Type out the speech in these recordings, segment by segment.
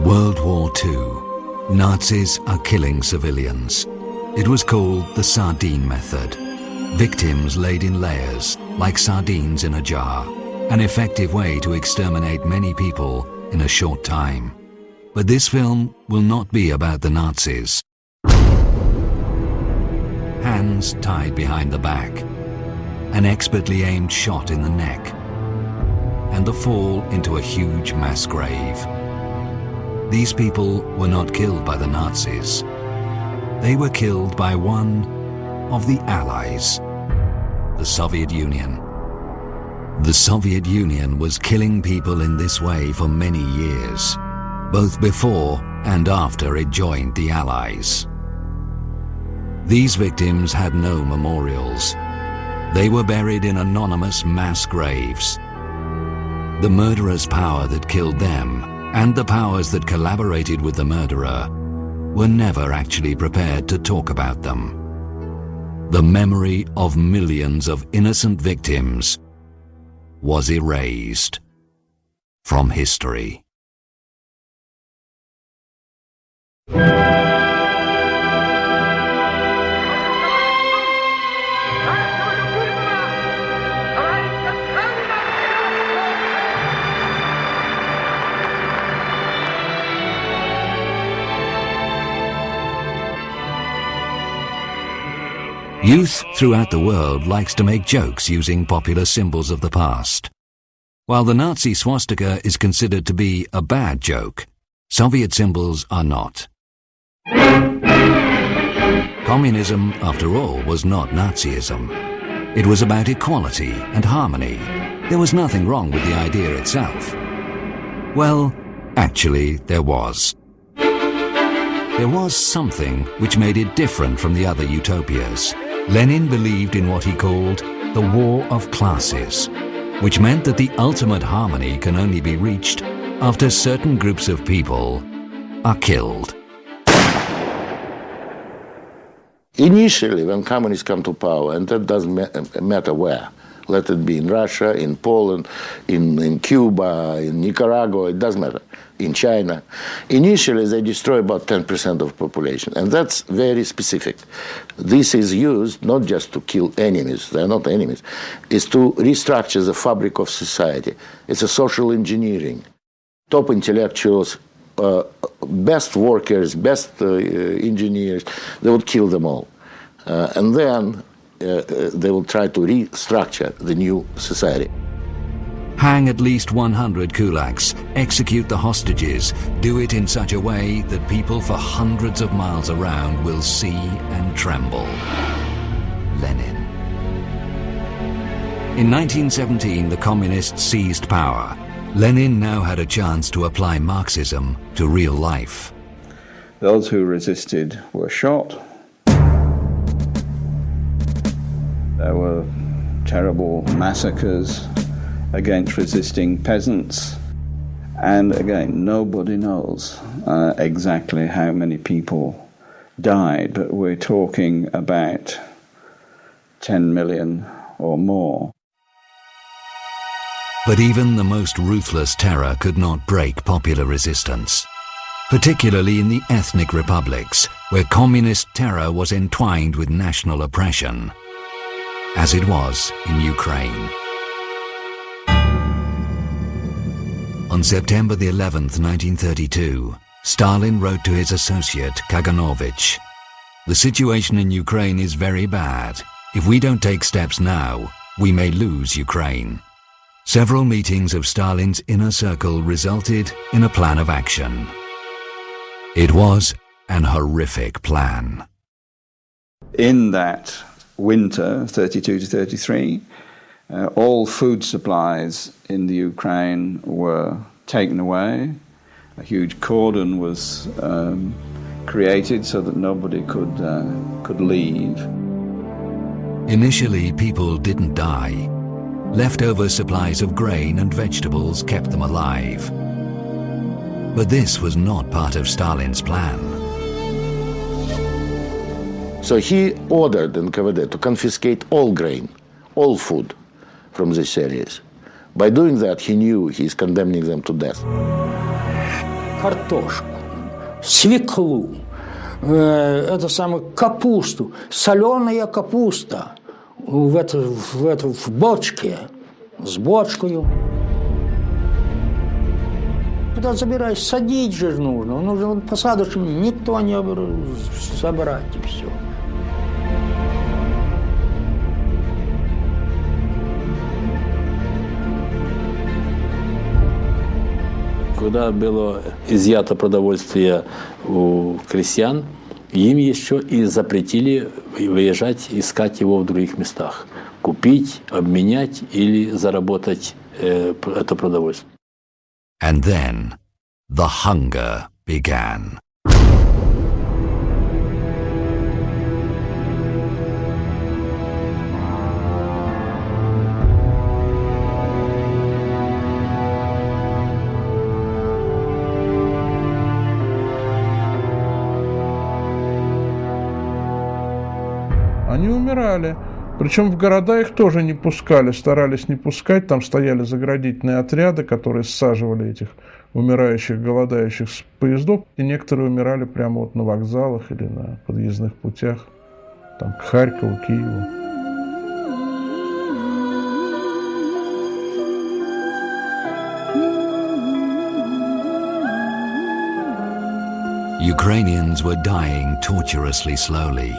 World War II. Nazis are killing civilians. It was called the sardine method. Victims laid in layers, like sardines in a jar. An effective way to exterminate many people in a short time. But this film will not be about the Nazis. Hands tied behind the back. An expertly aimed shot in the neck. And the fall into a huge mass grave. These people were not killed by the Nazis. They were killed by one of the Allies, the Soviet Union. The Soviet Union was killing people in this way for many years, both before and after it joined the Allies. These victims had no memorials. They were buried in anonymous mass graves. The murderer's power that killed them and the powers that collaborated with the murderer were never actually prepared to talk about them. The memory of millions of innocent victims was erased from history. Youth throughout the world likes to make jokes using popular symbols of the past. While the Nazi swastika is considered to be a bad joke, Soviet symbols are not. Communism, after all, was not Nazism. It was about equality and harmony. There was nothing wrong with the idea itself. Well, actually, there was. There was something which made it different from the other utopias. Lenin believed in what he called the war of classes, which meant that the ultimate harmony can only be reached after certain groups of people are killed. Initially, when communists come to power, and that doesn't matter where, let it be in Russia, in Poland, in Cuba, in Nicaragua, it doesn't matter, in China. Initially, they destroy about 10% of the population, and that's very specific. This is used not just to kill enemies, they're not enemies, it's to restructure the fabric of society. It's a social engineering. Top intellectuals, best workers, best engineers, they would kill them all. And then they will try to restructure the new society. Hang at least 100 kulaks, execute the hostages, do it in such a way that people for hundreds of miles around will see and tremble. Lenin. In 1917, the communists seized power. Lenin now had a chance to apply Marxism to real life. Those who resisted were shot. There were terrible massacres against resisting peasants. And again, nobody knows exactly how many people died, but we're talking about 10 million or more. But even the most ruthless terror could not break popular resistance, particularly in the ethnic republics, where communist terror was entwined with national oppression, as it was in Ukraine. On September the 11th, 1932, Stalin wrote to his associate Kaganovich, "The situation in Ukraine is very bad. If we don't take steps now, we may lose Ukraine." Several meetings of Stalin's inner circle resulted in a plan of action. It was an horrific plan. In that winter, 32 to 33, all food supplies in the Ukraine were taken away. A huge cordon was created so that nobody could leave. Initially, people didn't die. Leftover supplies of grain and vegetables kept them alive. But this was not part of Stalin's plan. So he ordered NKVD to confiscate all grain, all food from these areas. By doing that, he knew he's condemning them to death. картошку, свеклу, капусту, соленая капуста в бочке, с бочкою. Куда забираешь, садить же нужно. Нужно посадочным, никто не забрать, и все. Когда было изъято продовольствие у крестьян, им еще и запретили выезжать, искать его в других местах. Купить, обменять или заработать это продовольствие. And then the hunger began. Они умирали. Причем в города их тоже не пускали, старались не пускать. Там стояли заградительные отряды, которые саживали этих умирающих, голодающих с поездов. И некоторые умирали прямо вот на вокзалах или на подъездных путях, там, к Харькову, Киеву. Ukrainians were dying torturously slowly.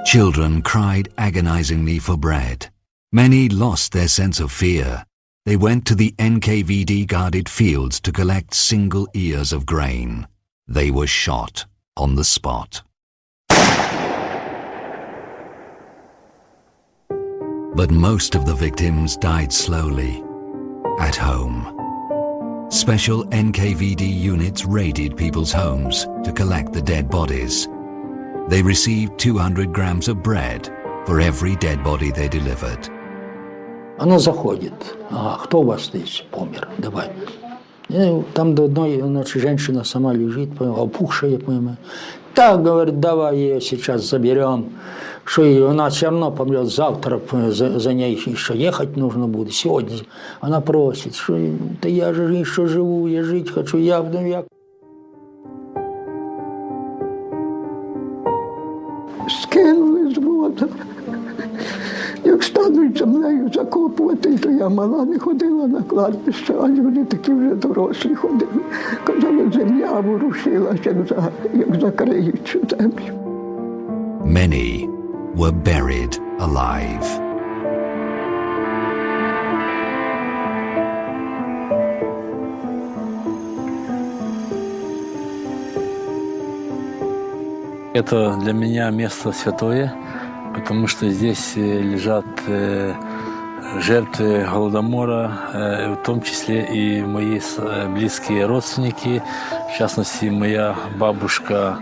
Children cried agonizingly for bread. Many lost their sense of fear. They went to the NKVD-guarded fields to collect single ears of grain. They were shot on the spot. But most of the victims died slowly, at home. Special NKVD units raided people's homes to collect the dead bodies. They received 200 grams of bread for every dead body they delivered. Она заходит. Ага, кто у вас здесь помер? Давай. И там до одной, значит, женщина сама лежит, опухшая, понимаешь. Так, говорит, давай ее сейчас заберем. Что и она все равно помрет завтра, за ней еще ехать нужно будет. Сегодня она просит, что да я же еще живу, я жить хочу, я. Скинули з вода. Як стануть землею закопувати, то я мала не ходила на кладбище, а люди такі вже дорослі ходили. Казали, земля ворушилася, як закриють цю землю. Many were buried alive. Это для меня место святое, потому что здесь лежат жертвы Голодомора, в том числе и мои близкие родственники, в частности, моя бабушка.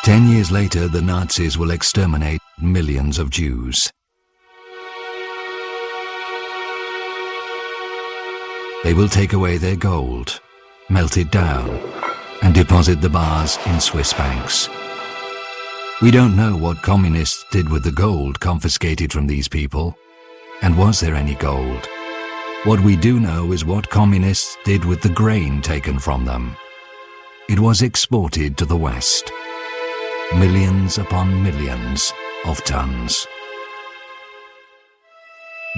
Ten years later, the Nazis will exterminate millions of Jews. They will take away their gold, melt it down, and deposit the bars in Swiss banks. We don't know what communists did with the gold confiscated from these people, and was there any gold? What we do know is what communists did with the grain taken from them. It was exported to the West. Millions upon millions of tons.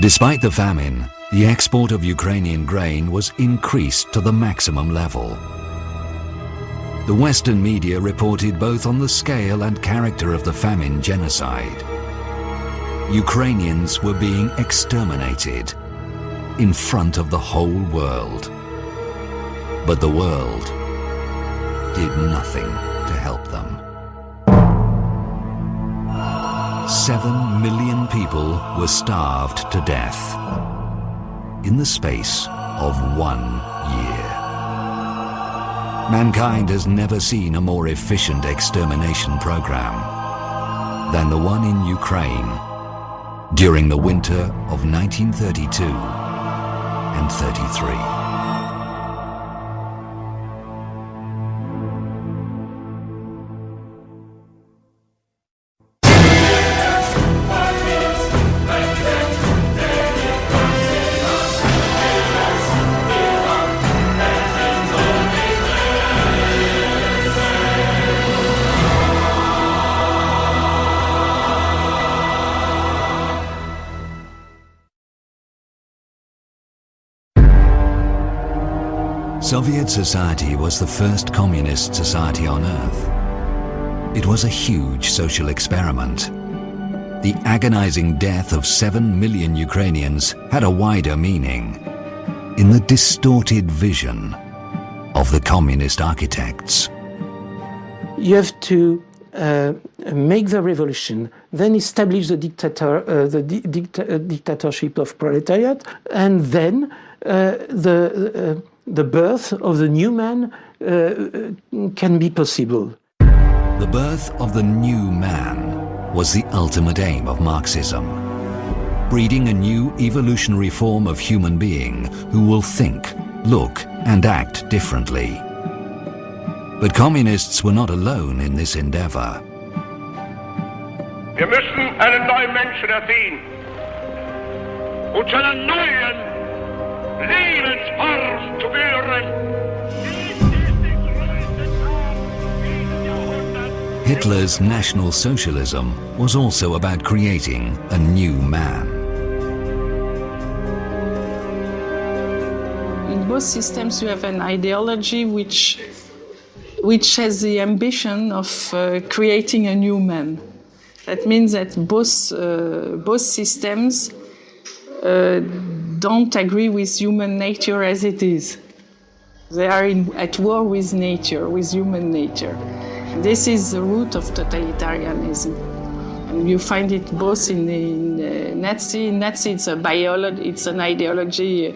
Despite the famine, the export of Ukrainian grain was increased to the maximum level. The Western media reported both on the scale and character of the famine genocide. Ukrainians were being exterminated in front of the whole world. But the world did nothing to help them. 7 million people were starved to death in the space of 1 year. Mankind has never seen a more efficient extermination program than the one in Ukraine during the winter of 1932 and 33. Soviet society was the first communist society on earth. It was a huge social experiment. The agonizing death of 7 million Ukrainians had a wider meaning in the distorted vision of the communist architects. You have to make the revolution, then establish the dictatorship of proletariat, and then the birth of the new man can be possible. The birth of the new man was the ultimate aim of Marxism, breeding a new evolutionary form of human being who will think, look, and act differently. But communists were not alone in this endeavor. Wir müssen einen neuen Menschen erziehen und zu einer neuen Lebensform zu führen. Hitler's National Socialism was also about creating a new man. In both systems you have an ideology which has the ambition of creating a new man. That means that both systems don't agree with human nature as it is. They are at war with nature, with human nature. This is the root of totalitarianism. And you find it both in Nazi. In Nazi, it's an ideology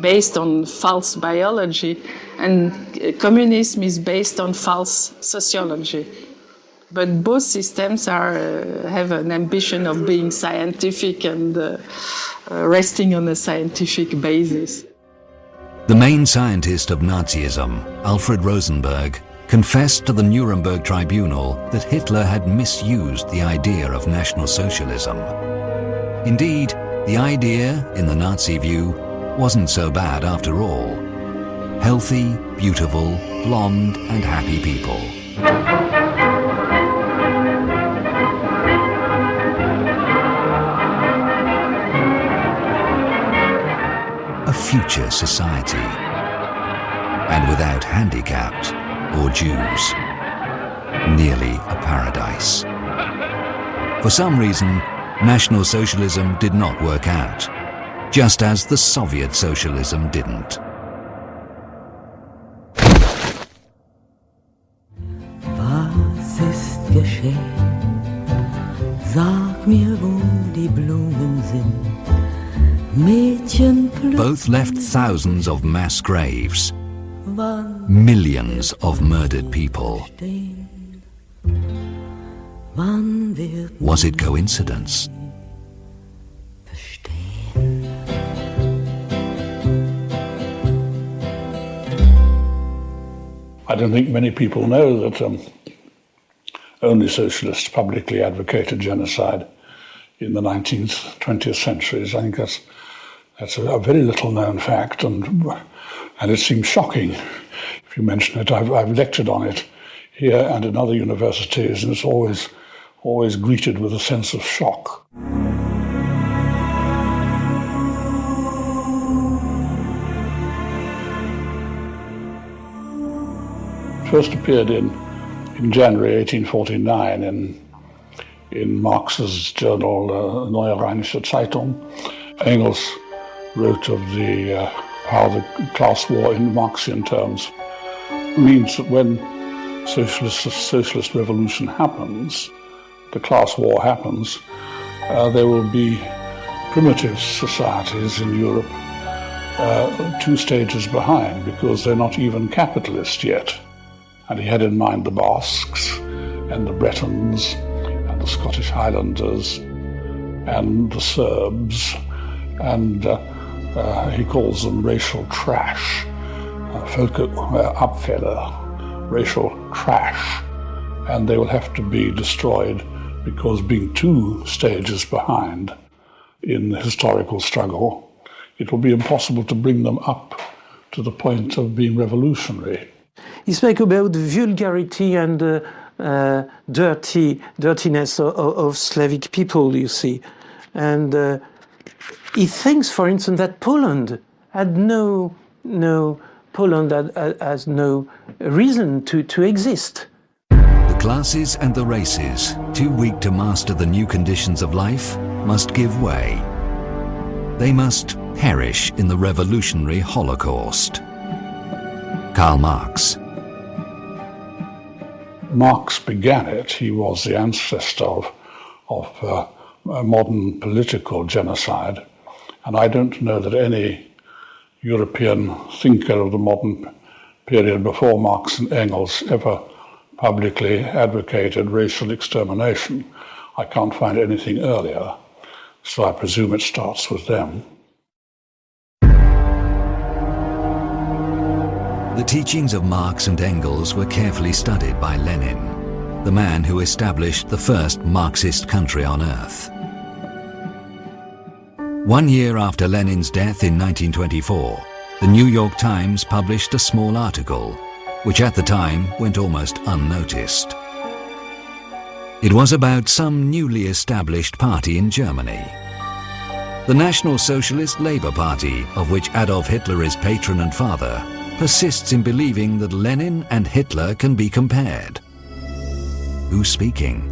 based on false biology, and communism is based on false sociology. But both systems have an ambition of being scientific and resting on a scientific basis. The main scientist of Nazism, Alfred Rosenberg, confessed to the Nuremberg Tribunal that Hitler had misused the idea of National Socialism. Indeed, the idea, in the Nazi view, wasn't so bad after all. Healthy, beautiful, blonde, and happy people. A future society, and without handicapped or Jews, nearly a paradise. For some reason, National Socialism did not work out, just as the Soviet Socialism didn't. Was ist geschehen? Sag mir, wo die Blumen sind. Mädchen plötzlich. Both left thousands of mass graves, millions of murdered people. Was it coincidence? I don't think many people know that only socialists publicly advocated genocide in the 19th, 20th centuries. I think that's a very little known fact, and it seems shocking if you mention it. I've lectured on it here and in other universities, and it's always greeted with a sense of shock. First appeared in January 1849 in Marx's journal Neue Rheinische Zeitung. Engels wrote of how the class war in Marxian terms means that when socialist revolution happens, the class war happens, there will be primitive societies in Europe 2 stages behind, because they're not even capitalist yet. And he had in mind the Basques and the Bretons and the Scottish Highlanders and the Serbs, and he calls them racial trash, Völkerabfälle, racial trash, and they will have to be destroyed, because being 2 stages behind in the historical struggle, it will be impossible to bring them up to the point of being revolutionary. He spoke about the vulgarity and dirtiness of Slavic people, you see. And he thinks, for instance, that Poland had no Poland has no reason to exist. The classes and the races, too weak to master the new conditions of life, must give way. They must perish in the revolutionary Holocaust. Karl Marx. Marx began it. He was the ancestor of modern political genocide. And I don't know that any European thinker of the modern period before Marx and Engels ever publicly advocated racial extermination. I can't find anything earlier, so I presume it starts with them. The teachings of Marx and Engels were carefully studied by Lenin, the man who established the first Marxist country on earth. 1 year after Lenin's death in 1924, the New York Times published a small article, which at the time went almost unnoticed. It was about some newly established party in Germany. The National Socialist Labour Party, of which Adolf Hitler is patron and father, persists in believing that Lenin and Hitler can be compared. Who's speaking?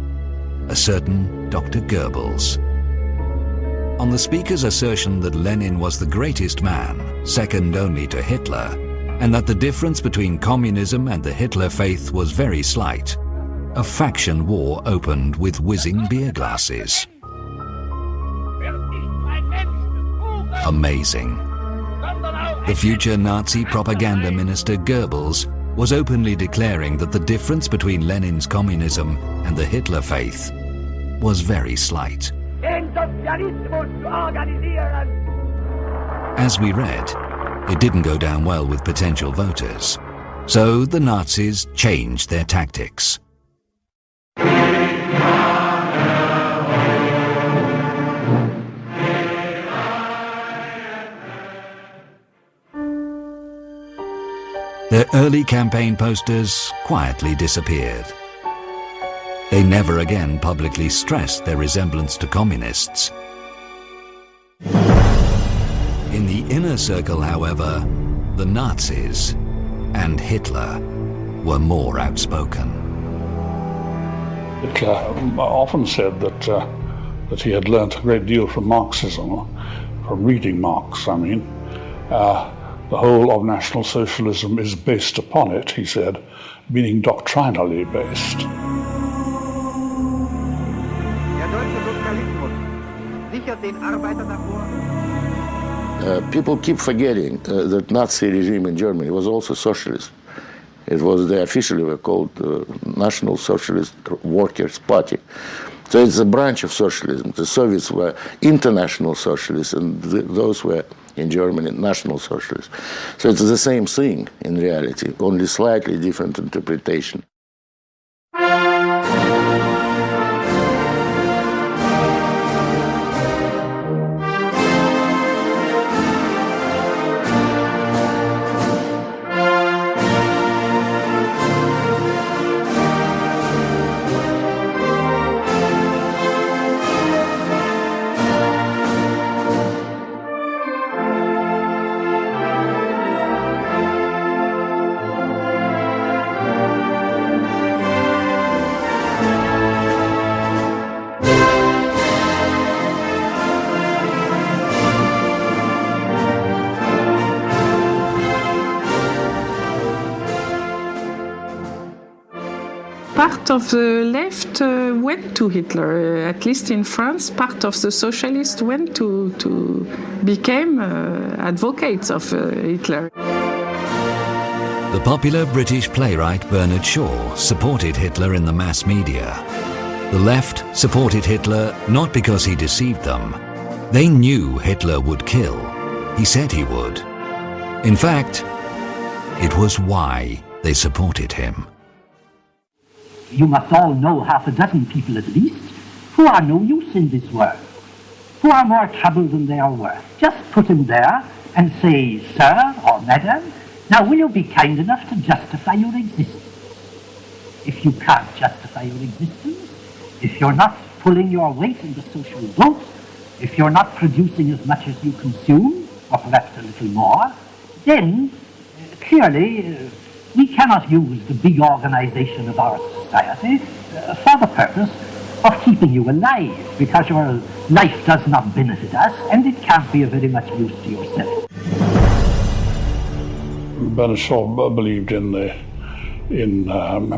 A certain Dr. Goebbels. On the speaker's assertion that Lenin was the greatest man, second only to Hitler, and that the difference between communism and the Hitler faith was very slight, a faction war opened with whizzing beer glasses. Amazing. The future Nazi propaganda minister Goebbels was openly declaring that the difference between Lenin's communism and the Hitler faith was very slight. As we read, it didn't go down well with potential voters, so the Nazis changed their tactics. Their early campaign posters quietly disappeared. They never again publicly stressed their resemblance to communists. In the inner circle, however, the Nazis and Hitler were more outspoken. Hitler often said that he had learnt a great deal from Marxism, from reading Marx, I mean. The whole of National Socialism is based upon it, he said, meaning doctrinally based. People keep forgetting that Nazi regime in Germany was also socialist. It was, they officially were called National Socialist Workers' Party. So it's a branch of socialism. The Soviets were international socialists, and those were, in Germany, national socialists. So it's the same thing in reality, only slightly different interpretation. Part of the left went to Hitler. At least in France, part of the socialists went to became advocates of Hitler. The popular British playwright Bernard Shaw supported Hitler in the mass media. The left supported Hitler not because he deceived them. They knew Hitler would kill. He said he would. In fact, it was why they supported him. You must all know half a dozen people at least who are no use in this world, who are more trouble than they are worth. Just put them there and say, sir or madam, now will you be kind enough to justify your existence? If you can't justify your existence, if you're not pulling your weight in the social boat, if you're not producing as much as you consume, or perhaps a little more, then clearly, we cannot use the big organization of our society for the purpose of keeping you alive, because your life does not benefit us, and it can't be of very much use to yourself. Bernard Shaw believed in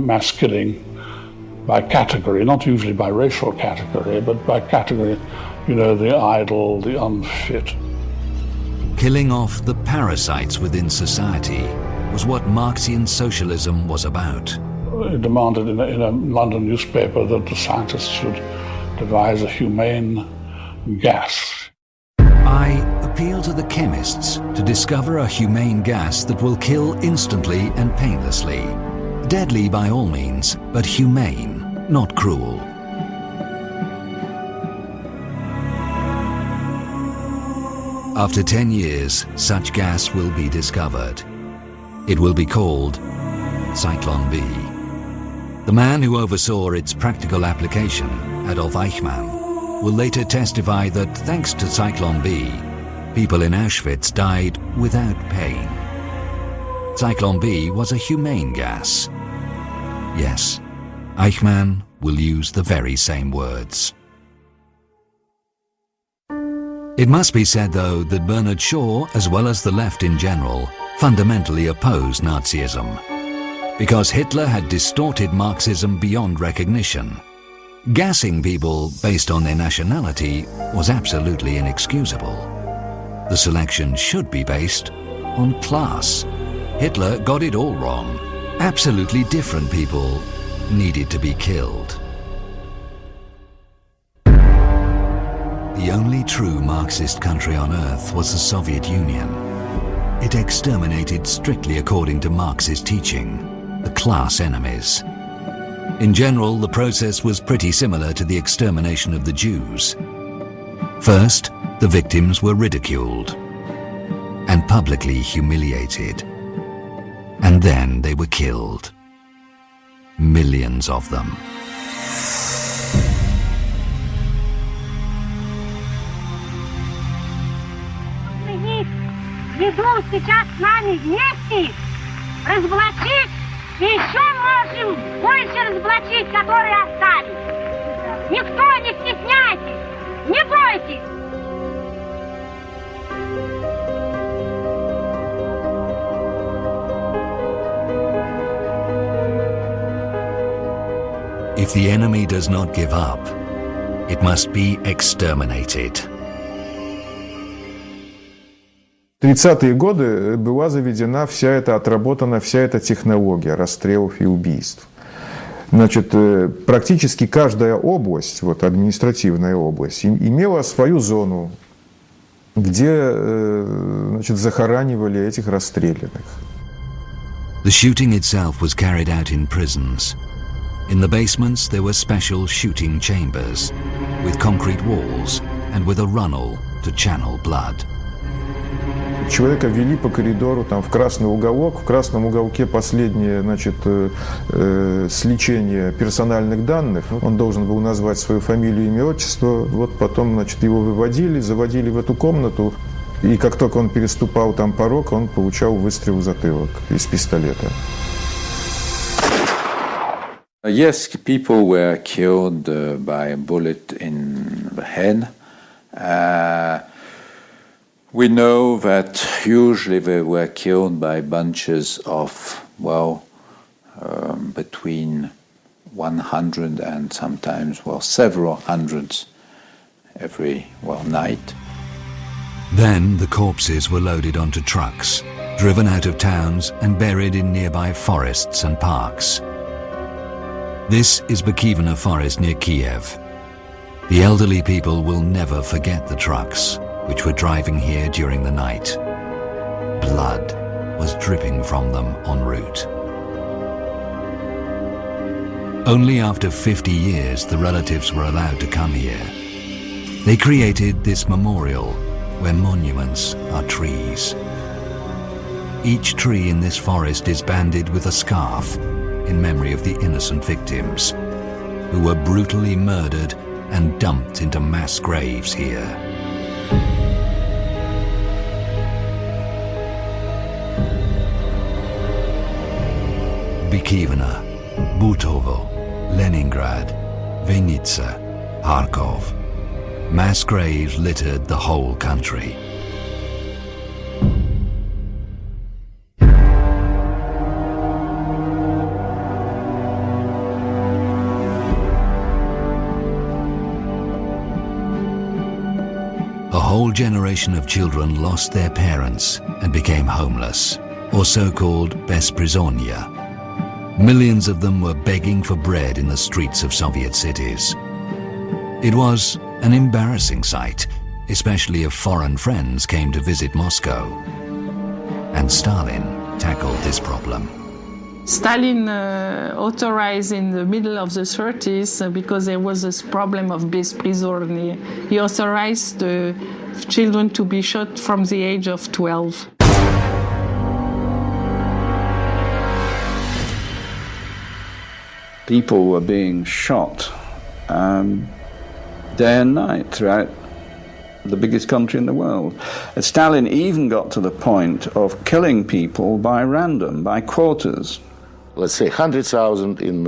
mass killing by category, not usually by racial category, but by category, you know, the idle, the unfit. Killing off the parasites within society was what Marxian socialism was about. He demanded in a London newspaper that the scientists should devise a humane gas. I appeal to the chemists to discover a humane gas that will kill instantly and painlessly. Deadly by all means, but humane, not cruel. After 10 years, such gas will be discovered. It will be called Cyclone B. The man who oversaw its practical application, Adolf Eichmann, will later testify that thanks to Cyclone B, people in Auschwitz died without pain. Cyclone B was a humane gas. Yes, Eichmann will use the very same words. It must be said, though, that Bernard Shaw, as well as the left in general, fundamentally opposed Nazism, because Hitler had distorted Marxism beyond recognition. Gassing people based on their nationality was absolutely inexcusable. The selection should be based on class. Hitler got it all wrong. Absolutely different people needed to be killed. The only true Marxist country on earth was the Soviet Union. It exterminated strictly according to Marxist teaching, the class enemies. In general, the process was pretty similar to the extermination of the Jews. First, the victims were ridiculed and publicly humiliated. And then they were killed. Millions of them. Ведут сейчас с нами вместе разоблачить и еще можем больше разоблачить, которые остались. Никто не стесняйтесь, не бойтесь. If the enemy does not give up, it must be exterminated. В 30-е годы была заведена отработана вся эта технология расстрелов и убийств. Значит, практически каждая область, административная область, имела свою зону, где, захоранивали этих расстрелянных. The shooting itself was carried out in prisons. In the basements there were special shooting chambers with concrete walls and with a runnel to channel blood. Человека вели по коридору в красный уголок. В красном уголке последнее, сличение персональных данных. Он должен был назвать свою фамилию, имя, отчество. Потом, его выводили, заводили в эту комнату. И как только он переступал порог, он получал выстрел в затылок из пистолета. Yes, people were killed by a bullet in the head. We know that usually they were killed by bunches of, between 100 and sometimes, several hundreds every, night. Then the corpses were loaded onto trucks, driven out of towns and buried in nearby forests and parks. This is Bukivina forest near Kiev. The elderly people will never forget the trucks which were driving here during the night. Blood was dripping from them en route. Only after 50 years the relatives were allowed to come here. They created this memorial where monuments are trees. Each tree in this forest is banded with a scarf in memory of the innocent victims who were brutally murdered and dumped into mass graves here. Bikivna, Butovo, Leningrad, Vinnytsia, Kharkov. Mass graves littered the whole country. A whole generation of children lost their parents and became homeless, or so-called besprisonnia. Millions of them were begging for bread in the streets of Soviet cities. It was an embarrassing sight, especially if foreign friends came to visit Moscow. And Stalin tackled this problem. Stalin authorized in the middle of the 30s, because there was this problem of besprisonnier, he authorized the children to be shot from the age of 12. People were being shot day and night throughout the biggest country in the world. Stalin even got to the point of killing people by random, by quotas. Let's say 100,000 in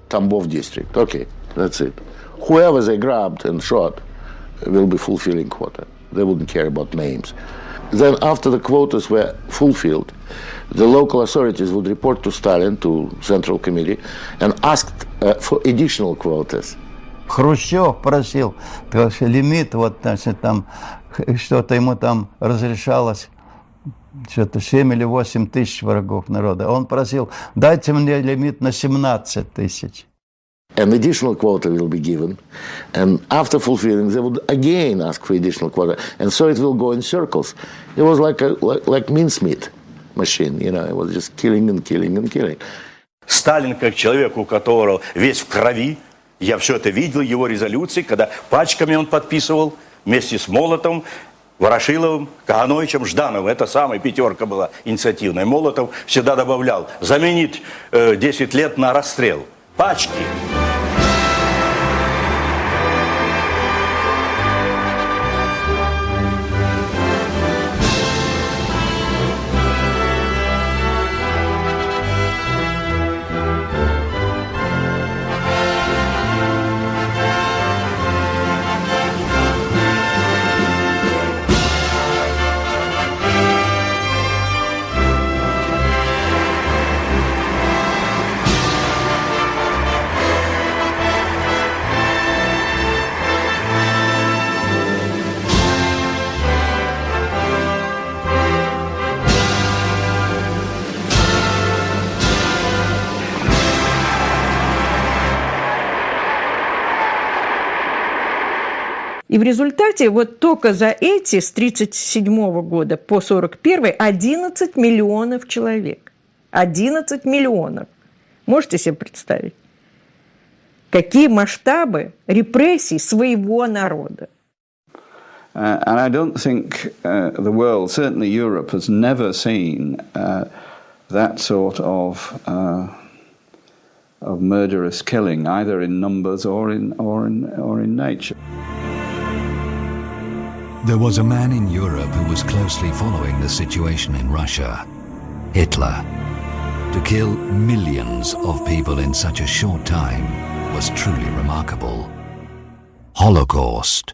Tambov district. Okay, that's it. Whoever they grabbed and shot will be fulfilling quota. They wouldn't care about names. Then after the quotas were fulfilled, the local authorities would report to Stalin, to Central Committee, and asked for additional quotas. Хрущев просил, лимит, вот, значит, там, что-то ему там разрешалось, что-то 7 или 8 тысяч врагов народа. Он просил, дайте мне лимит на 17 тысяч. An additional quota will be given, and after fulfilling, they would again ask for additional quota, and so it will go in circles. It was like mincemeat machine, you know, it was just killing and killing and killing. Сталин, как человек, у которого весь в крови, я все это видел, его резолюции, когда пачками он подписывал вместе с Молотовым, Ворошиловым, Кагановичем, Ждановым. Это самая пятерка была инициативная. Молотов всегда добавлял заменить 10 лет на расстрел. Пачки. И в результате вот только за эти с 1937 года по 1941 11 миллионов человек. 11 миллионов. Можете себе представить? Какие масштабы репрессий своего народа? And I don't think the world, certainly Europe, has never seen that sort of murderous killing, either in numbers or in nature. There was a man in Europe who was closely following the situation in Russia, Hitler. To kill millions of people in such a short time was truly remarkable. Holocaust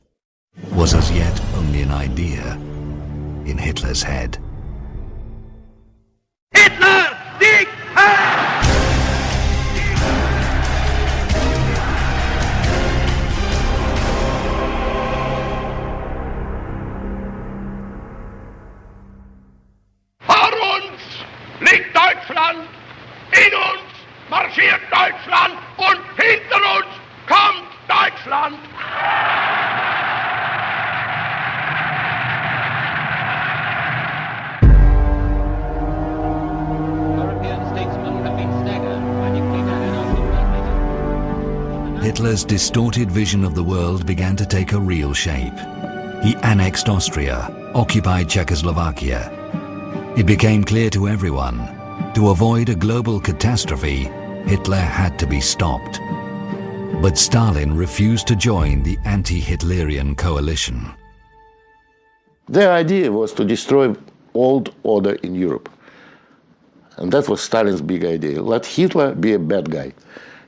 was as yet only an idea in Hitler's head. Hitler, Sieg Heil! Vor uns liegt Deutschland, in uns marschiert Deutschland und hinter uns kommt Deutschland. Hitler's distorted vision of the world began to take a real shape. He annexed Austria, occupied Czechoslovakia. It became clear to everyone, to avoid a global catastrophe, Hitler had to be stopped. But Stalin refused to join the anti-Hitlerian coalition. Their idea was to destroy old order in Europe. And that was Stalin's big idea. Let Hitler be a bad guy.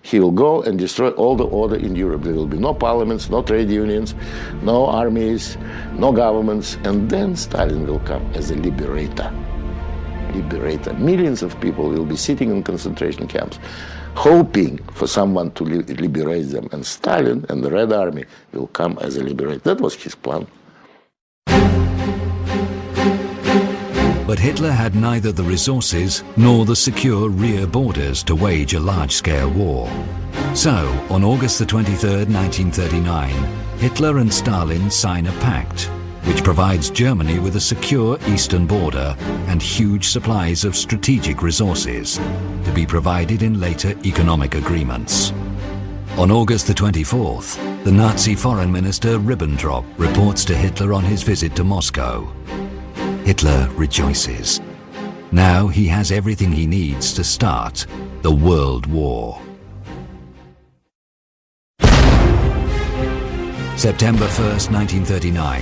He will go and destroy all the order in Europe. There will be no parliaments, no trade unions, no armies, no governments. And then Stalin will come as a liberator. Millions of people will be sitting in concentration camps, hoping for someone to liberate them. And Stalin and the Red Army will come as a liberator. That was his plan. But Hitler had neither the resources nor the secure rear borders to wage a large-scale war. So, on August the 23rd, 1939, Hitler and Stalin sign a pact which provides Germany with a secure eastern border and huge supplies of strategic resources to be provided in later economic agreements. On August the 24th, the Nazi foreign minister Ribbentrop reports to Hitler on his visit to Moscow. Hitler rejoices. Now he has everything he needs to start the World War. September 1st, 1939,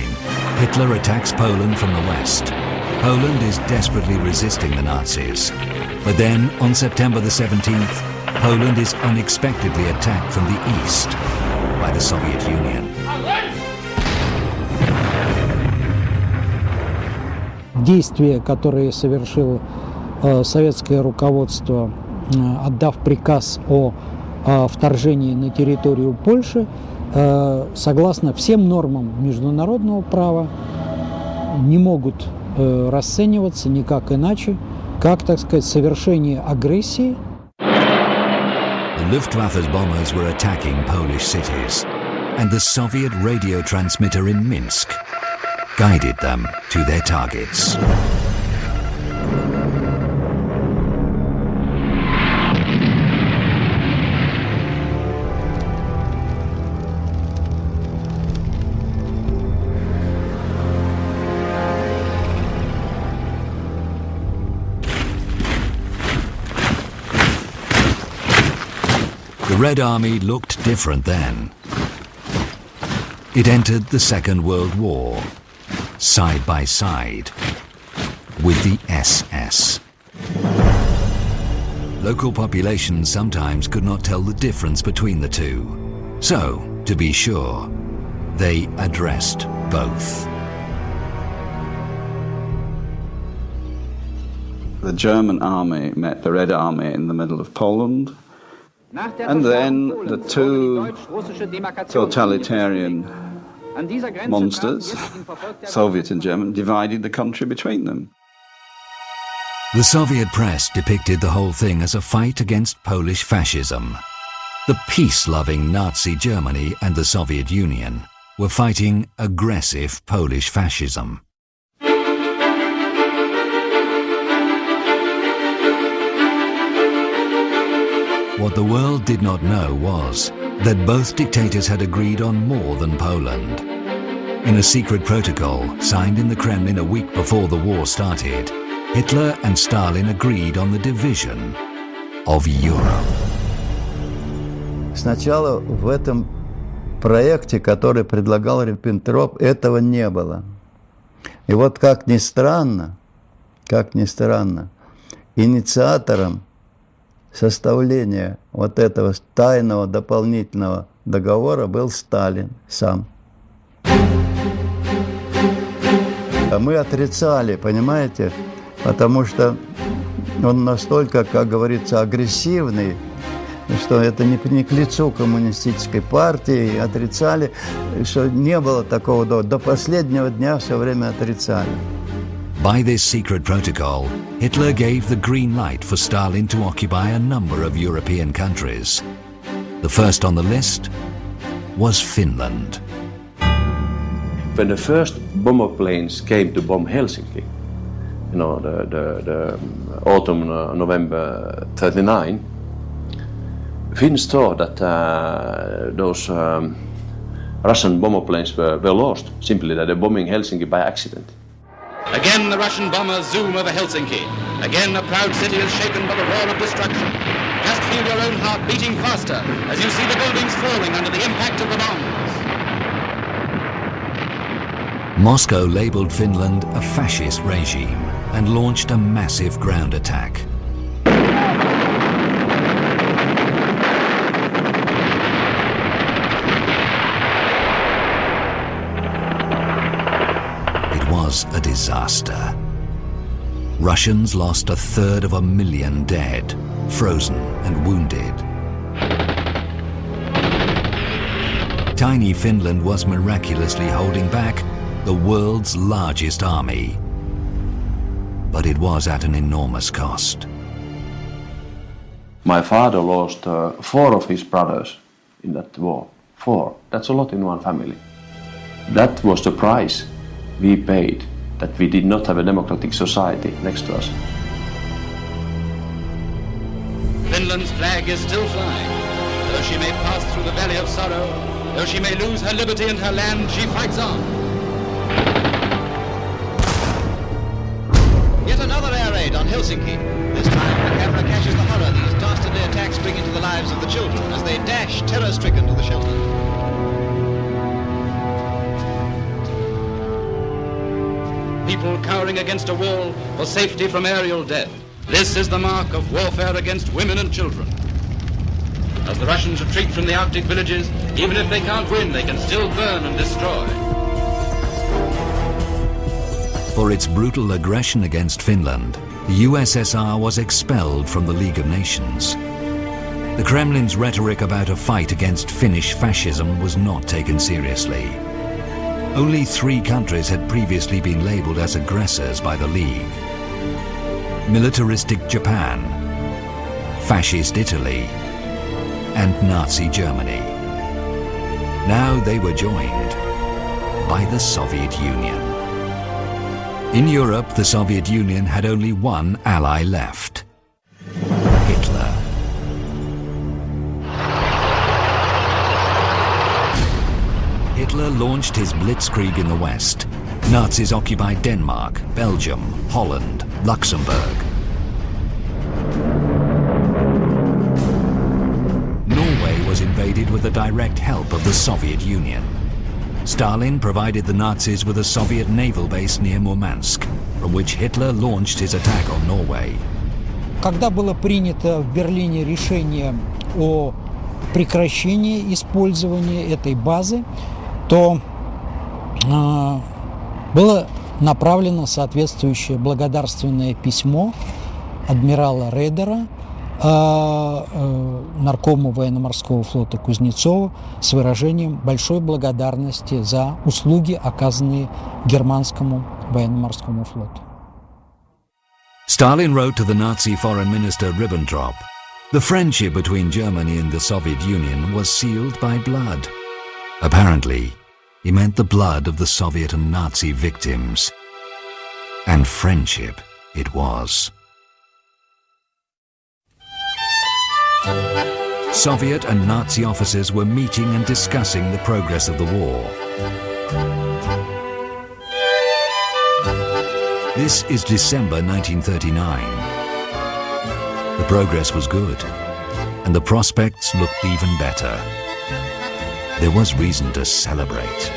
Hitler attacks Poland from the west. Poland is desperately resisting the Nazis. But then, on September the 17th, Poland is unexpectedly attacked from the east by the Soviet Union. Действия, которые совершило советское руководство, отдав приказ о вторжении на территорию Польши, согласно всем нормам международного права, не могут расцениваться никак иначе, как, так сказать, совершение агрессии. The Luftwaffe's bombers were attacking Polish cities, and the Soviet radio transmitter in Minsk guided them to their targets. The Red Army looked different then. It entered the Second World War, side by side with the SS. Local populations sometimes could not tell the difference between the two. So, to be sure, they addressed both. The German army met the Red Army in the middle of Poland, and then the two totalitarian monsters, Soviet and German, divided the country between them. The Soviet press depicted the whole thing as a fight against Polish fascism. The peace-loving Nazi Germany and the Soviet Union were fighting aggressive Polish fascism. What the world did not know was that both dictators had agreed on more than Poland. In a secret protocol signed in the Kremlin a week before the war started, Hitler and Stalin agreed on the division of Europe. Сначала в этом проекте, который предлагал Риббентроп, этого не было. И вот как ни странно, инициатором составления вот этого тайного дополнительного договора был Сталин сам. А мы отрицали, понимаете, потому что он настолько, как говорится, агрессивный, что это не к лицу коммунистической партии, отрицали, что не было такого до последнего дня все время отрицали. By this secret protocol, Hitler gave the green light for Stalin to occupy a number of European countries. The first on the list was Finland. When the first bomber planes came to bomb Helsinki, you know, the autumn, November 39, Finns thought that those Russian bomber planes were lost, simply that they're bombing Helsinki by accident. Again the Russian bombers zoom over Helsinki. Again a proud city is shaken by the roar of destruction. Just feel your own heart beating faster as you see the buildings falling under the impact of the bombs. Moscow labeled Finland a fascist regime and launched a massive ground attack. Russians lost 1/3 dead, frozen and wounded. Tiny Finland was miraculously holding back the world's largest army. But it was at an enormous cost. My father lost 4 of his brothers in that war. 4. That's a lot in one family. That was the price we paid, that we did not have a democratic society next to us. Finland's flag is still flying. Though she may pass through the valley of sorrow, though she may lose her liberty and her land, she fights on. Yet another air raid on Helsinki. This time the camera catches the horror these dastardly attacks bring into the lives of the children as they dash terror-stricken to the shelter. People cowering against a wall for safety from aerial death. This is the mark of warfare against women and children. As the Russians retreat from the Arctic villages, even if they can't win, they can still burn and destroy. For its brutal aggression against Finland, the USSR was expelled from the League of Nations. The Kremlin's rhetoric about a fight against Finnish fascism was not taken seriously. Only 3 countries had previously been labelled as aggressors by the League: militaristic Japan, fascist Italy, and Nazi Germany. Now they were joined by the Soviet Union. In Europe, the Soviet Union had only one ally left: Hitler. Hitler launched his blitzkrieg in the West. Nazis occupied Denmark, Belgium, Holland, Luxembourg. Norway was invaded with the direct help of the Soviet Union. Stalin provided the Nazis with a Soviet naval base near Murmansk, from which Hitler launched his attack on Norway. Когда было принято в Берлине решение о прекращении использования этой базы, то было направлено соответствующее благодарственное письмо адмирала Рейдера наркому военно-морского флота Кузнецову с выражением большой благодарности за услуги, оказанные германскому военно-морскому флоту. Stalin wrote to the Nazi Foreign Minister Ribbentrop, "The friendship between Germany and the Soviet Union was sealed by blood." Apparently, he meant the blood of the Soviet and Nazi victims. And friendship it was. Soviet and Nazi officers were meeting and discussing the progress of the war. This is December 1939. The progress was good, and the prospects looked even better. There was reason to celebrate.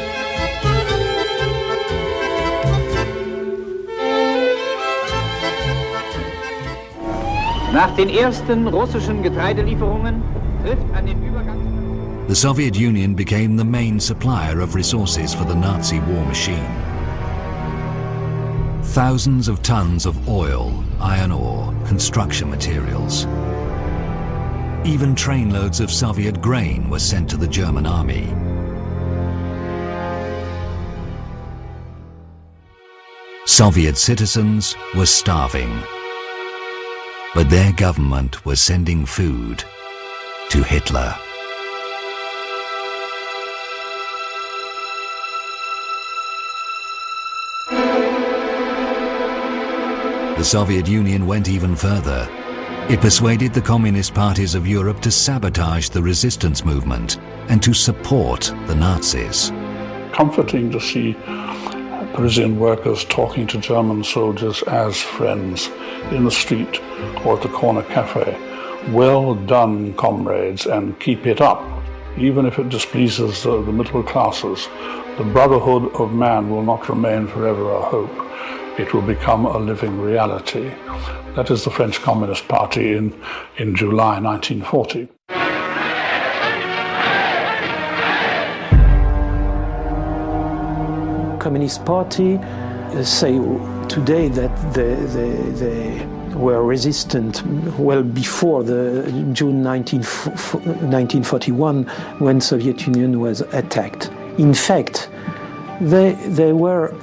Nach den ersten russischen Getreidelieferungen trifft an den Übergang. The Soviet Union became the main supplier of resources for the Nazi war machine. Thousands of tons of oil, iron ore, construction materials. Even trainloads of Soviet grain were sent to the German army. Soviet citizens were starving, but their government was sending food to Hitler. The Soviet Union went even further. It persuaded the communist parties of Europe to sabotage the resistance movement and to support the Nazis. Comforting to see Parisian workers talking to German soldiers as friends in the street or at the corner cafe. Well done, comrades, and keep it up. Even if it displeases the middle classes, the brotherhood of man will not remain forever a hope. It will become a living reality. That is the French Communist Party in July 1940. Communist Party say today that they were resistant well before the June 1941 when Soviet Union was attacked. In fact, they were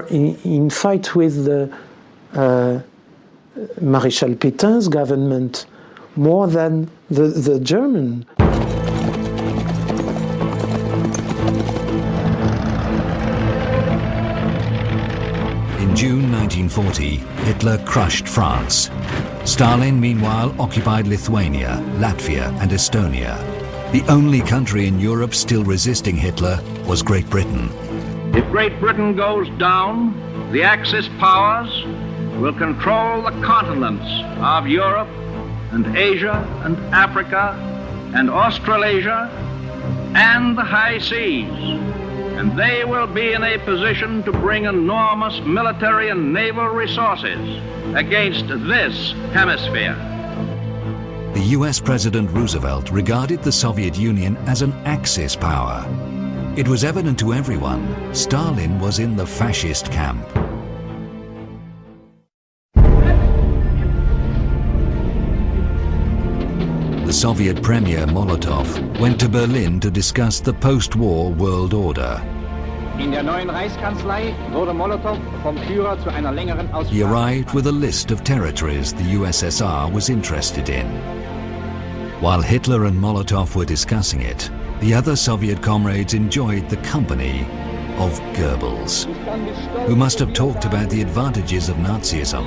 in fight with the Maréchal Pétain's government more than the German. In June 1940, Hitler crushed France. Stalin, meanwhile, occupied Lithuania, Latvia, and Estonia. The only country in Europe still resisting Hitler was Great Britain. If Great Britain goes down, the Axis powers will control the continents of Europe and Asia and Africa and Australasia and the high seas. And they will be in a position to bring enormous military and naval resources against this hemisphere. The US President Roosevelt regarded the Soviet Union as an Axis power. It was evident to everyone Stalin was in the fascist camp. The Soviet Premier Molotov went to Berlin to discuss the post-war world order. In der neuen Reichskanzlei wurde Molotow vom Führer zu einer längeren Aussprache. He arrived with a list of territories the USSR was interested in. While Hitler and Molotov were discussing it, the other Soviet comrades enjoyed the company of Goebbels, who must have talked about the advantages of Nazism,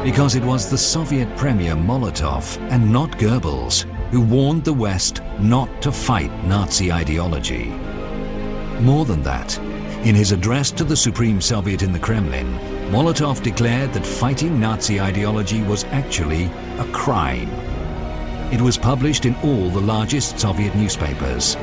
because it was the Soviet Premier Molotov and not Goebbels who warned the West not to fight Nazi ideology. More than that, in his address to the Supreme Soviet in the Kremlin, Molotov declared that fighting Nazi ideology was actually a crime. It was published in all the largest Soviet newspapers.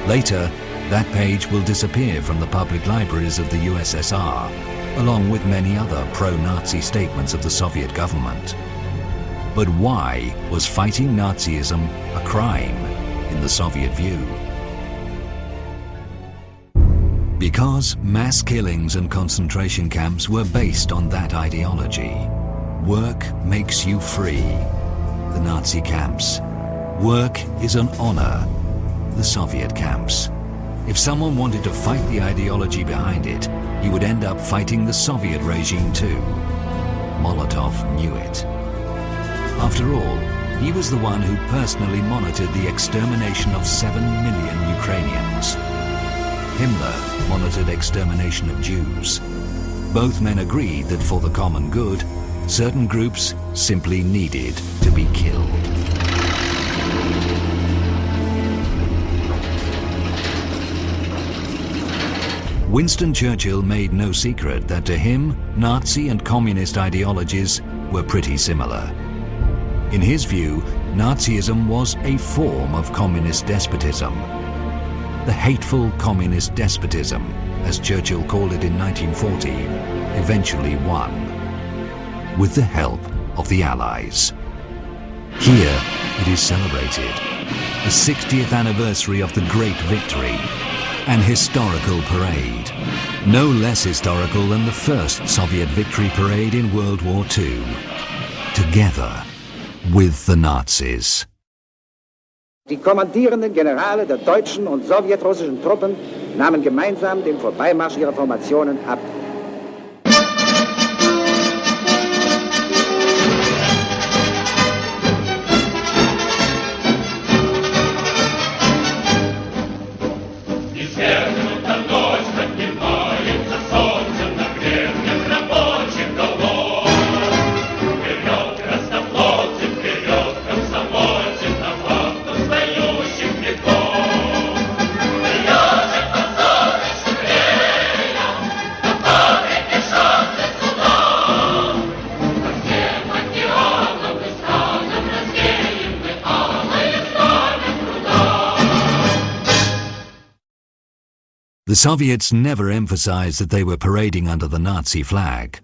Later, that page will disappear from the public libraries of the USSR, along with many other pro-Nazi statements of the Soviet government. But why was fighting Nazism a crime in the Soviet view? Because mass killings and concentration camps were based on that ideology. Work makes you free, the Nazi camps. Work is an honor, the Soviet camps. If someone wanted to fight the ideology behind it, he would end up fighting the Soviet regime too. Molotov knew it. After all, he was the one who personally monitored the extermination of 7 million Ukrainians. Himmler monitored extermination of Jews. Both men agreed that for the common good, certain groups simply needed to be killed. Winston Churchill made no secret that to him, Nazi and communist ideologies were pretty similar. In his view, Nazism was a form of communist despotism. The hateful communist despotism, as Churchill called it in 1940, eventually won, with the help of the Allies. Here it is celebrated, the 60th anniversary of the Great Victory, an historical parade, no less historical than the first Soviet victory parade in World War II, together with the Nazis. Die kommandierenden Generale der deutschen und sowjetrussischen Truppen nahmen gemeinsam den Vorbeimarsch ihrer Formationen ab. The Soviets never emphasized that they were parading under the Nazi flag.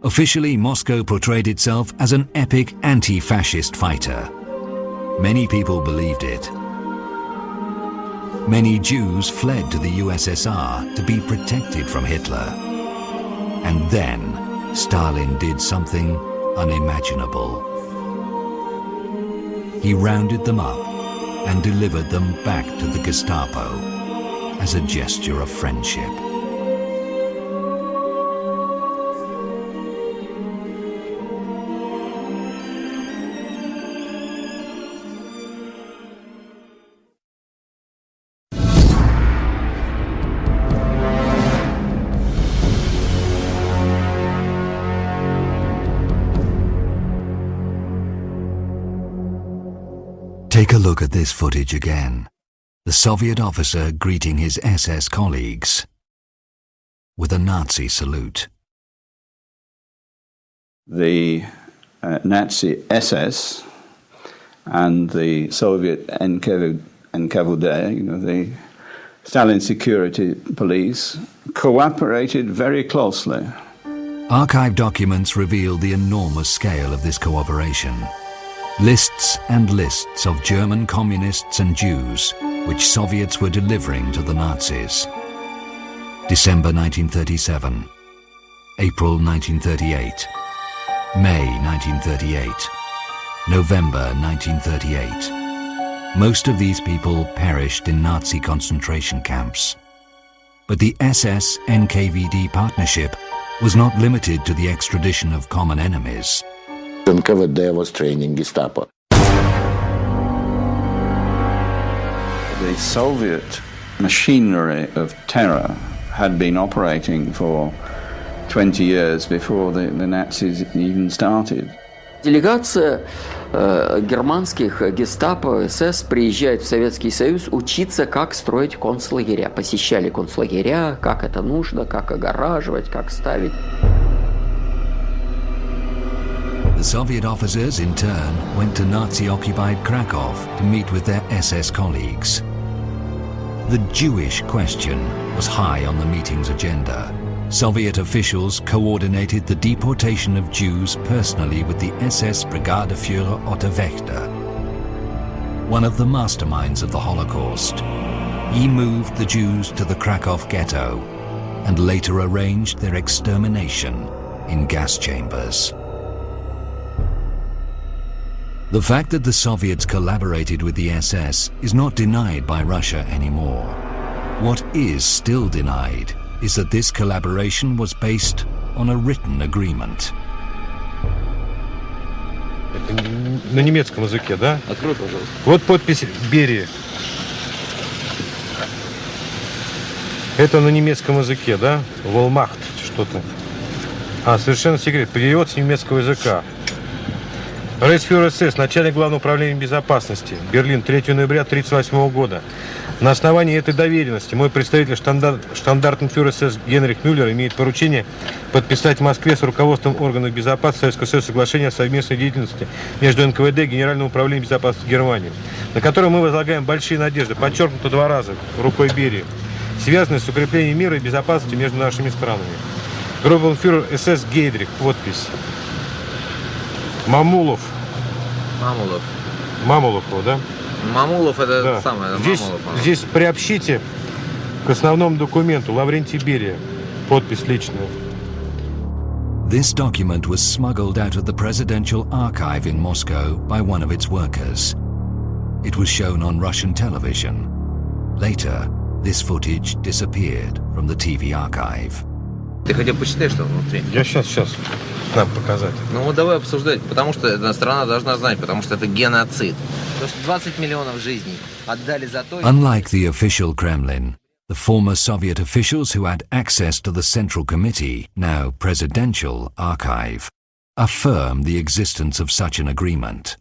Officially, Moscow portrayed itself as an epic anti-fascist fighter. Many people believed it. Many Jews fled to the USSR to be protected from Hitler. And then Stalin did something unimaginable. He rounded them up and delivered them back to the Gestapo as a gesture of friendship. Take a look at this footage again. The Soviet officer greeting his SS colleagues with a Nazi salute. The Nazi SS and the Soviet NKVD, the Stalin security police, cooperated very closely. Archive documents reveal the enormous scale of this cooperation. Lists and lists of German communists and Jews which Soviets were delivering to the Nazis. December 1937, April 1938, May 1938, November 1938. Most of these people perished in Nazi concentration camps. But the SS-NKVD partnership was not limited to the extradition of common enemies. NKVD was training Gestapo. The Soviet machinery of terror had been operating for 20 years before the Nazis even started. Делегация германских гестапо, СС приезжает в Советский Союз учиться, как строить концлагеря. Посещали концлагеря, как это нужно, как огораживать, как ставить. The Soviet officers, in turn, went to Nazi-occupied Krakow to meet with their SS colleagues. The Jewish question was high on the meeting's agenda. Soviet officials coordinated the deportation of Jews personally with the SS Brigadeführer Otto Wächter, one of the masterminds of the Holocaust. He moved the Jews to the Krakow ghetto and later arranged their extermination in gas chambers. The fact that the Soviets collaborated with the SS is not denied by Russia anymore. What is still denied is that this collaboration was based on a written agreement. Это на немецком языке, да? Открой, пожалуйста. Вот подпись Берии. Это на немецком языке, да? Волмахт, что-то. Совершенно секрет. Перевод с немецкого языка. Рейхсфюрер СС, начальник Главного управления безопасности, Берлин, 3 ноября 1938 года. На основании этой доверенности мой представитель штандартенфюрер СС Генрих Мюллер имеет поручение подписать в Москве с руководством органов безопасности Советского Союза соглашение о совместной деятельности между НКВД и Генеральным управлением безопасности Германии, на которое мы возлагаем большие надежды, подчеркнуто 2 раза рукой Берии, связанные с укреплением мира и безопасности между нашими странами. Группенфюрер СС Гейдрих, подпись. Мамулов. Мамулов, да? Мамулов это да. Самое. Здесь приобщите к основному документу Лаврентий Берия. Подпись личная. This document was smuggled out of the presidential archive in Moscow by one of its workers. It was shown on Russian television. Later, this footage disappeared from the TV archive. Ты хотя бы почитай, что внутри. Я сейчас нам показать. Ну давай обсуждать, потому что эта страна должна знать, потому что это геноцид. Потому что 20 миллионов жизней отдали за то... Unlike the official Kremlin, the former Soviet officials who had access to the Central Committee, now Presidential Archive, affirm the existence of such an agreement.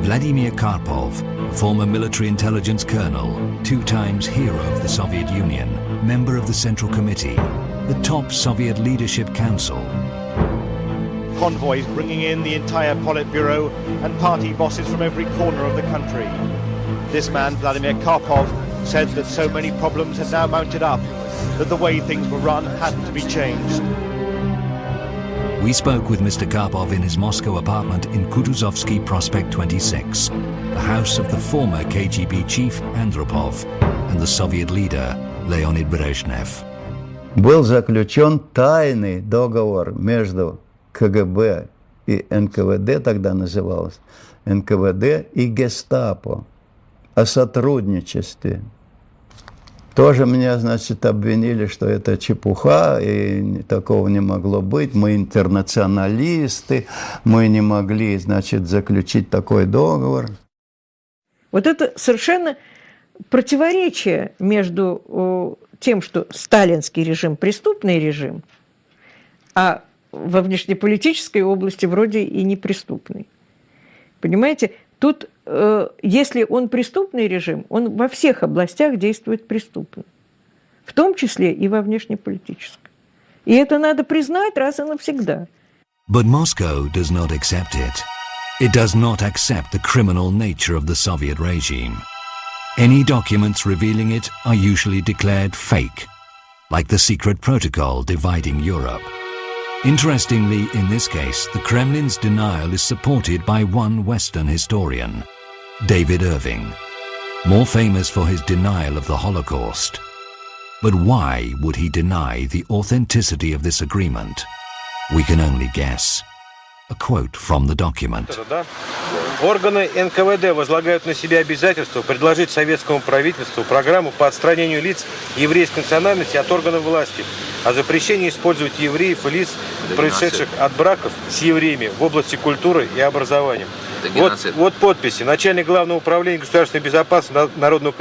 Vladimir Karpov, former military intelligence colonel, 2 times hero of the Soviet Union, member of the Central Committee, the top Soviet Leadership Council. Convoys bringing in the entire Politburo and party bosses from every corner of the country. This man, Vladimir Karpov, said that so many problems had now mounted up that the way things were run had to be changed. We spoke with Mr. Karpov in his Moscow apartment in Kutuzovsky Prospect 26, the house of the former KGB chief Andropov. and the Soviet leader, Leonid Brezhnev. Был заключен тайный договор между КГБ и НКВД, тогда называлось НКВД, и Гестапо о сотрудничестве. Тоже меня, значит, обвинили, что это чепуха, и такого не могло быть. Мы интернационалисты, мы не могли, значит, заключить такой договор. Вот это совершенно противоречие между тем, что сталинский режим – преступный режим, а во внешнеполитической области вроде и не преступный. Понимаете, тут, если он преступный режим, он во всех областях действует преступно, в том числе и во внешнеполитической. И это надо признать раз и навсегда. But Moscow does not accept it. It does not accept the criminal nature of the Soviet regime. Any documents revealing it are usually declared fake, like the secret protocol dividing Europe. Interestingly, in this case, the Kremlin's denial is supported by one Western historian, David Irving, more famous for his denial of the Holocaust. But why would he deny the authenticity of this agreement? We can only guess. A quote from the document. Органы НКВД возлагают на себя обязательство предложить советскому правительству программу по отстранению лиц еврейской национальности от органов власти, о запрещении использовать евреев и лиц, происшедших от браков с евреями в области культуры и образования. Вот подписи. Начальник Главного управления государственной безопасности Народного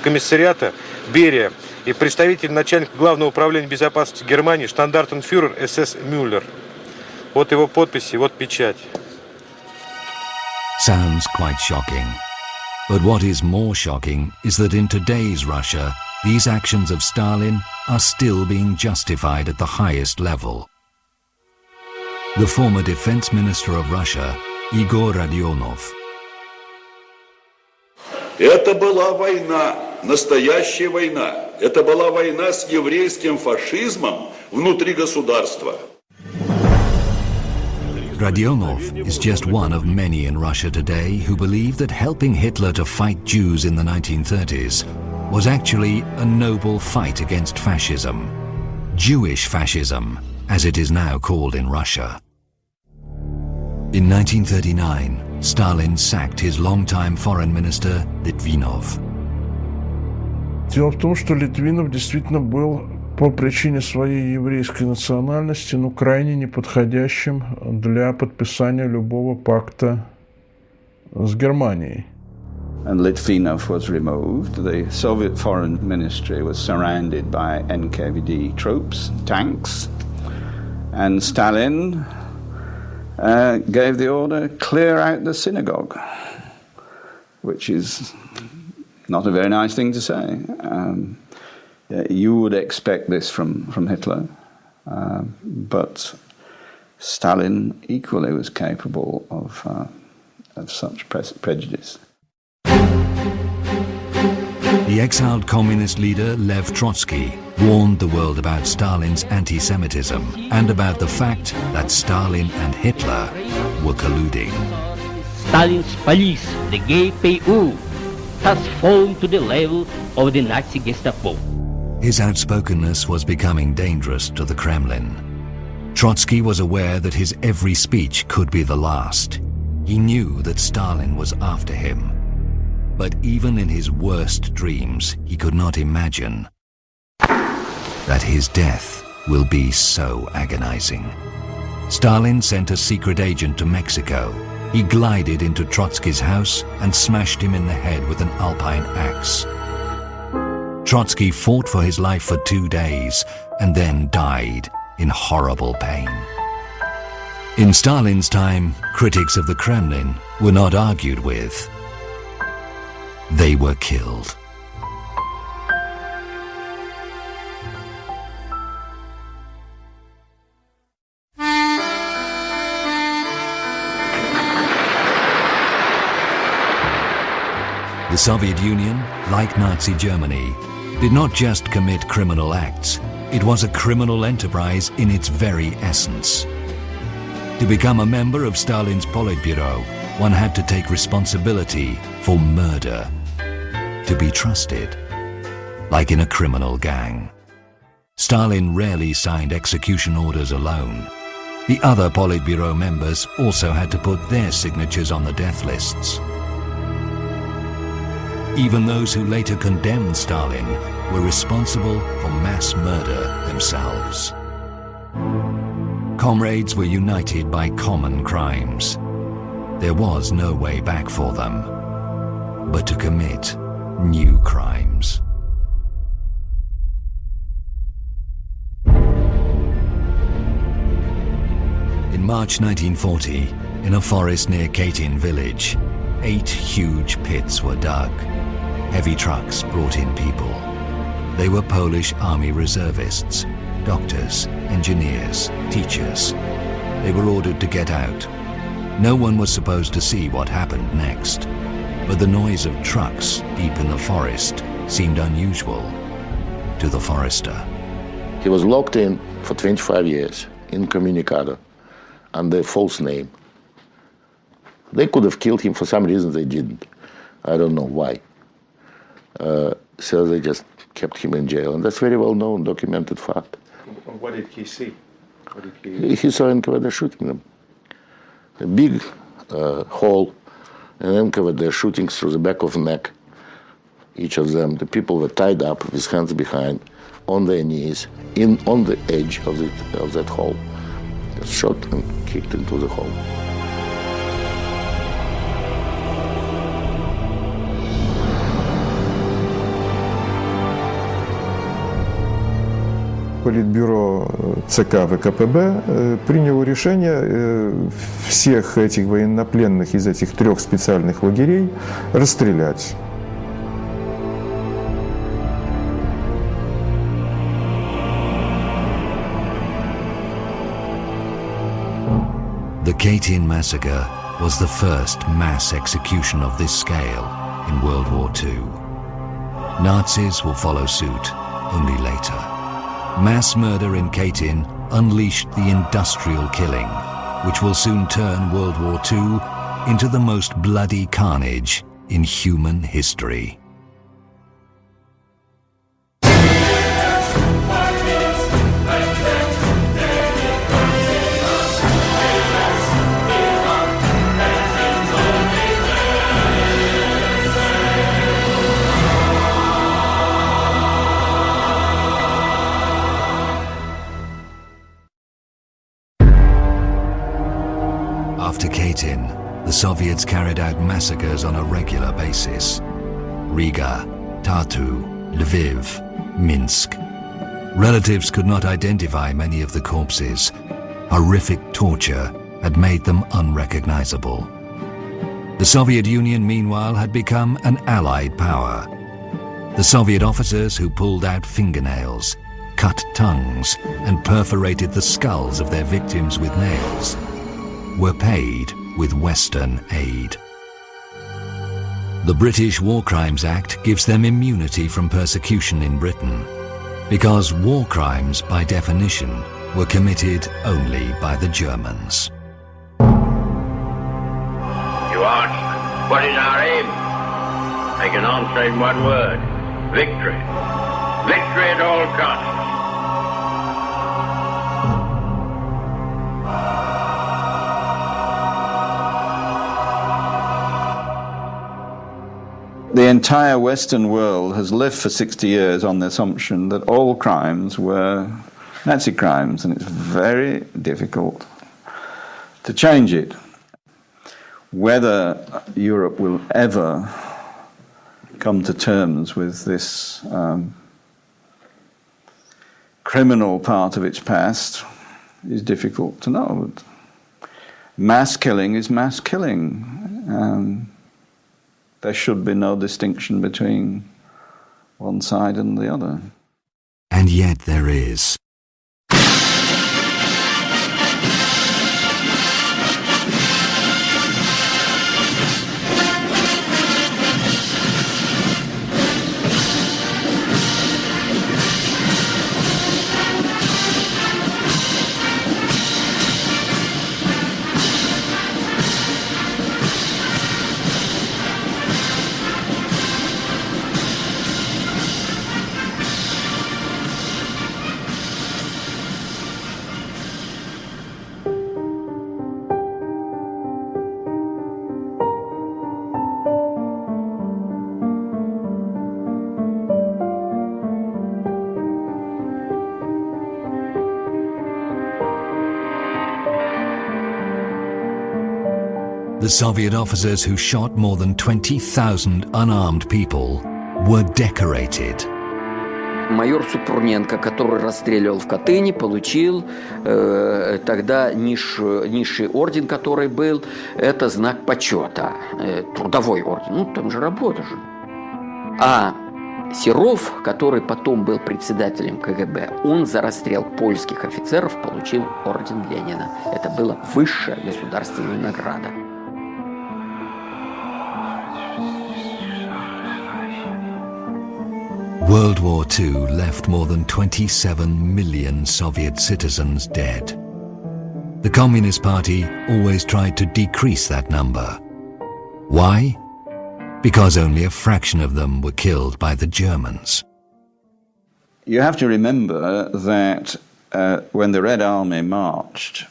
комиссариата Берия и представитель начальника Главного управления безопасности Германии штандартенфюрер СС Мюллер. Вот его подписи, вот печать. Sounds quite shocking. But what is more shocking is that in today's Russia, these actions of Stalin are still being justified at the highest level. The former defense minister of Russia, Igor Rodionov. Это была война, настоящая война. Это была война с еврейским фашизмом внутри государства. Rodionov is just one of many in Russia today who believe that helping Hitler to fight Jews in the 1930s was actually a noble fight against fascism. Jewish fascism, as it is now called in Russia. In 1939, Stalin sacked his longtime foreign minister, Litvinov. Дело в том, что Литвинов действительно был по причине своей еврейской национальности, крайне неподходящим для подписания любого пакта с Германией. And Litvinov was removed. The Soviet foreign ministry was surrounded by NKVD troops, tanks, and Stalin gave the order, clear out the synagogue, which is not a very nice thing to say. You would expect this from Hitler, but Stalin equally was capable of such prejudice. The exiled communist leader Lev Trotsky warned the world about Stalin's anti-Semitism and about the fact that Stalin and Hitler were colluding. Stalin's police, the GPU, has fallen to the level of the Nazi Gestapo. His outspokenness was becoming dangerous to the Kremlin. Trotsky was aware that his every speech could be the last. He knew that Stalin was after him. But even in his worst dreams, he could not imagine that his death will be so agonizing. Stalin sent a secret agent to Mexico. He glided into Trotsky's house and smashed him in the head with an alpine axe. Trotsky fought for his life for 2 days and then died in horrible pain. In Stalin's time, critics of the Kremlin were not argued with. They were killed. The Soviet Union, like Nazi Germany, did not just commit criminal acts, it was a criminal enterprise in its very essence. To become a member of Stalin's Politburo, one had to take responsibility for murder. To be trusted, like in a criminal gang. Stalin rarely signed execution orders alone. The other Politburo members also had to put their signatures on the death lists. Even those who later condemned Stalin were responsible for mass murder themselves. Comrades were united by common crimes. There was no way back for them, but to commit new crimes. In March 1940, in a forest near Katyn village, 8 huge pits were dug. Heavy trucks brought in people. They were Polish army reservists, doctors, engineers, teachers. They were ordered to get out. No one was supposed to see what happened next, but the noise of trucks deep in the forest seemed unusual to the forester. He was locked in for 25 years, incommunicado, under a false name. They could have killed him. For some reason they didn't. I don't know why. So they just kept him in jail, and that's very well known, documented fact. What did he see? He saw NKVD shooting them. A big hole, and NKVD shooting through the back of the neck. Each of them, the people were tied up with hands behind, on their knees, on the edge of that hole. Just shot and kicked into the hole. Политбюро ЦК ВКПБ приняло решение всех этих военнопленных из этих 3 специальных лагерей расстрелять. The Katyn massacre was the first mass execution of this scale in World War II. Nazis will follow suit only later. Mass murder in Katyn unleashed the industrial killing, which will soon turn World War II into the most bloody carnage in human history. After Katyn, the Soviets carried out massacres on a regular basis. Riga, Tartu, Lviv, Minsk. Relatives could not identify many of the corpses. Horrific torture had made them unrecognizable. The Soviet Union, meanwhile, had become an allied power. The Soviet officers who pulled out fingernails, cut tongues, and perforated the skulls of their victims with nails were paid with Western aid. The British War Crimes Act gives them immunity from persecution in Britain, because war crimes, by definition, were committed only by the Germans. You ask, what is our aim? I can answer in one word: victory. Victory at all costs. The entire Western world has lived for 60 years on the assumption that all crimes were Nazi crimes, and it's very difficult to change it. Whether Europe will ever come to terms with this criminal part of its past is difficult to know. Mass killing is mass killing. There should be no distinction between one side and the other. And yet there is. The Soviet officers who shot more than 20,000 unarmed people were decorated. Майор Супруненко, который расстреливал в Катыни, получил тогда низший орден, который был, это знак почета, трудовой орден, ну там же работа же. А Серов, который потом был председателем КГБ, он за расстрел польских офицеров получил орден Ленина. Это была высшая государственная награда. World War II left more than 27 million Soviet citizens dead. The Communist Party always tried to decrease that number. Why? Because only a fraction of them were killed by the Germans. You have to remember that when the Red Army marched,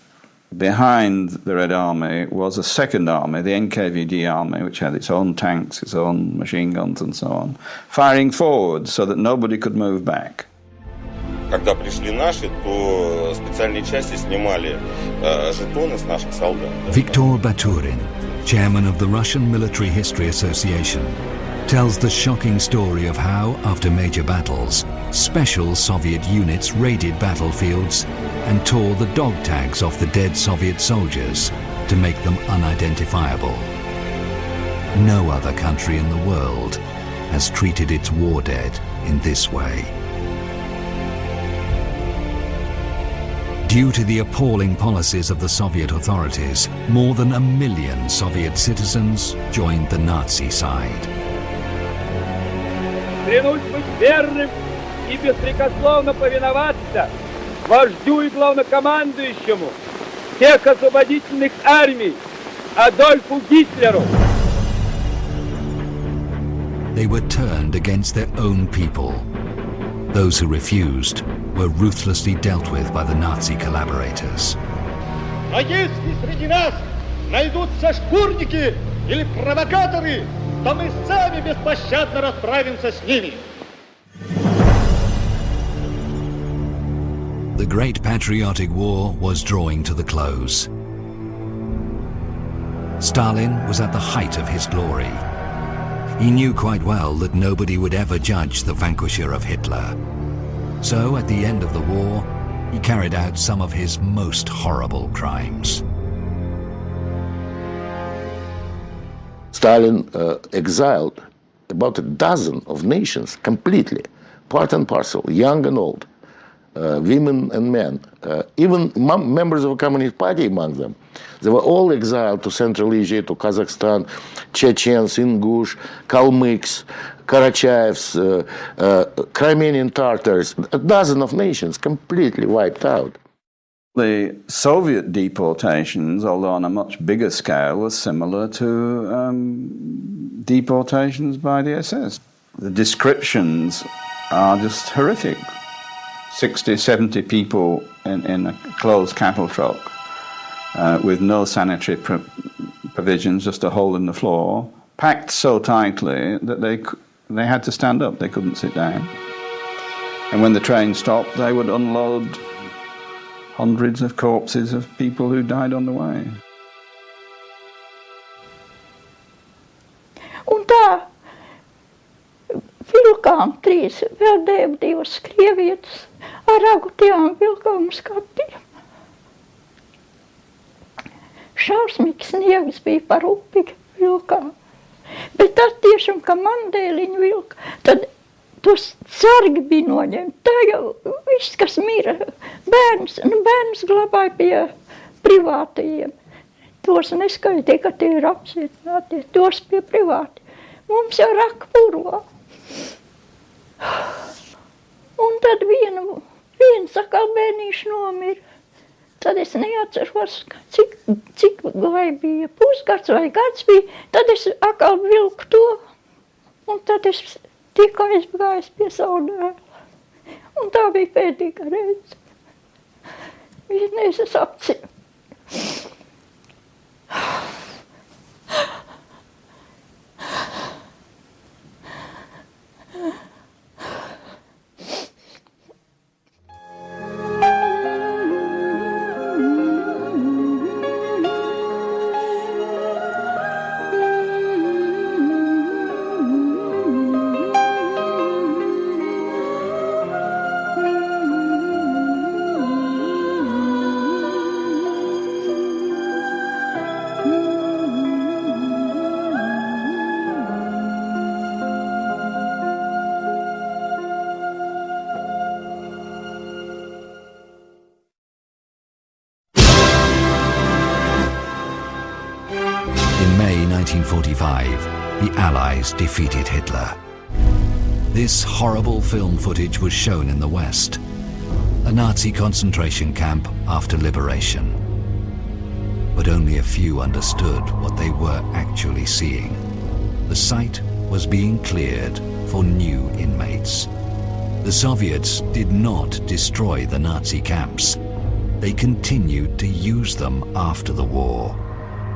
behind the Red Army was a second army, the NKVD army, which had its own tanks, its own machine guns and so on, firing forward so that nobody could move back. Когда пришли наши, то специальные части снимали жетоны с наших солдат. Viktor Baturin, chairman of the Russian Military History Association, tells the shocking story of how, after major battles, special Soviet units raided battlefields and tore the dog tags off the dead Soviet soldiers to make them unidentifiable. No other country in the world has treated its war dead in this way. Due to the appalling policies of the Soviet authorities, more than 1 million Soviet citizens joined the Nazi side. Клянусь быть верным и беспрекословно повиноваться вождю и главнокомандующему всех освободительных армий Адольфу Гитлеру. They were turned against their own people. Those who refused were ruthlessly dealt with by the Nazi collaborators. А если среди нас найдутся шкурники или провокаторы, то мы сами беспощадно расправимся с ними. The Great Patriotic War was drawing to the close. Stalin was at the height of his glory. He knew quite well that nobody would ever judge the vanquisher of Hitler. So, at the end of the war, he carried out some of his most horrible crimes. Stalin exiled about a dozen of nations completely, part and parcel, young and old, women and men, even members of the Communist Party among them. They were all exiled to Central Asia, to Kazakhstan, Chechens, Ingush, Kalmyks, Karachaevs, Crimean Tatars, a dozen of nations completely wiped out. The Soviet deportations, although on a much bigger scale, were similar to deportations by the SS. The descriptions are just horrific. 60, 70 people in a closed cattle truck with no sanitary provisions, just a hole in the floor, packed so tightly that they had to stand up, they couldn't sit down. And when the train stopped, they would unload hundreds of corpses of people who died on the way. Un tā vilkām trīs, vēl divas krievietes ar ragutiem vilkām uz kapiem. Šausmīgs sniegs bija par upi vilkām. Bet tad tiešām, ka man dēliņu vilka, tad tos sargi bija noņemti. Tā jau viss, kas mira, bērns glabāja pie privātajiem. Tos neskaitīja, ka tie ir apcietinātie, tos pie privāti. Mums jau raka purvā. Un tad viens atkal bērnīši nomira. Tad es neatceros, cik vai bija pusgads vai gads bija. Tad es atkal vilku to, un tad es tikko aizgājis pie savu dēlu. Un tā bija pēdīga reize. Vienreiz es apcienu. In May 1945, the Allies defeated Hitler. This horrible film footage was shown in the West, a Nazi concentration camp after liberation. But only a few understood what they were actually seeing. The site was being cleared for new inmates. The Soviets did not destroy the Nazi camps. They continued to use them after the war.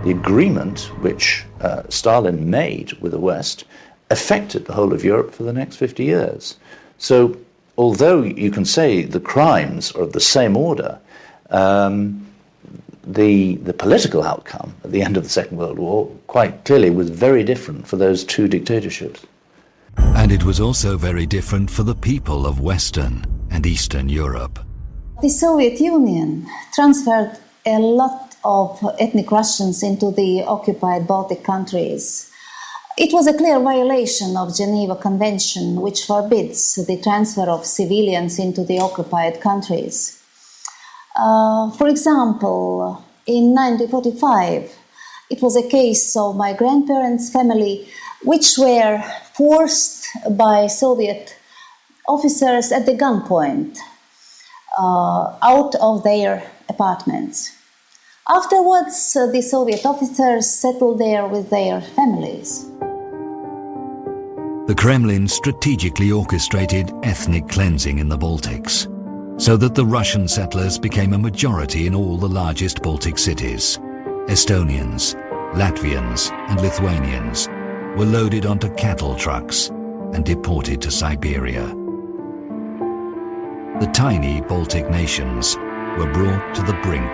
The agreement which Stalin made with the West affected the whole of Europe for the next 50 years. So although you can say the crimes are of the same order, the political outcome at the end of the Second World War quite clearly was very different for those two dictatorships. And it was also very different for the people of Western and Eastern Europe. The Soviet Union transferred a lot of ethnic Russians into the occupied Baltic countries. It was a clear violation of Geneva Convention, which forbids the transfer of civilians into the occupied countries. For example, in 1945, it was a case of my grandparents' family, which were forced by Soviet officers at the gunpoint out of their apartments. Afterwards, the Soviet officers settled there with their families. The Kremlin strategically orchestrated ethnic cleansing in the Baltics, so that the Russian settlers became a majority in all the largest Baltic cities. Estonians, Latvians, and Lithuanians were loaded onto cattle trucks and deported to Siberia. The tiny Baltic nations were brought to the brink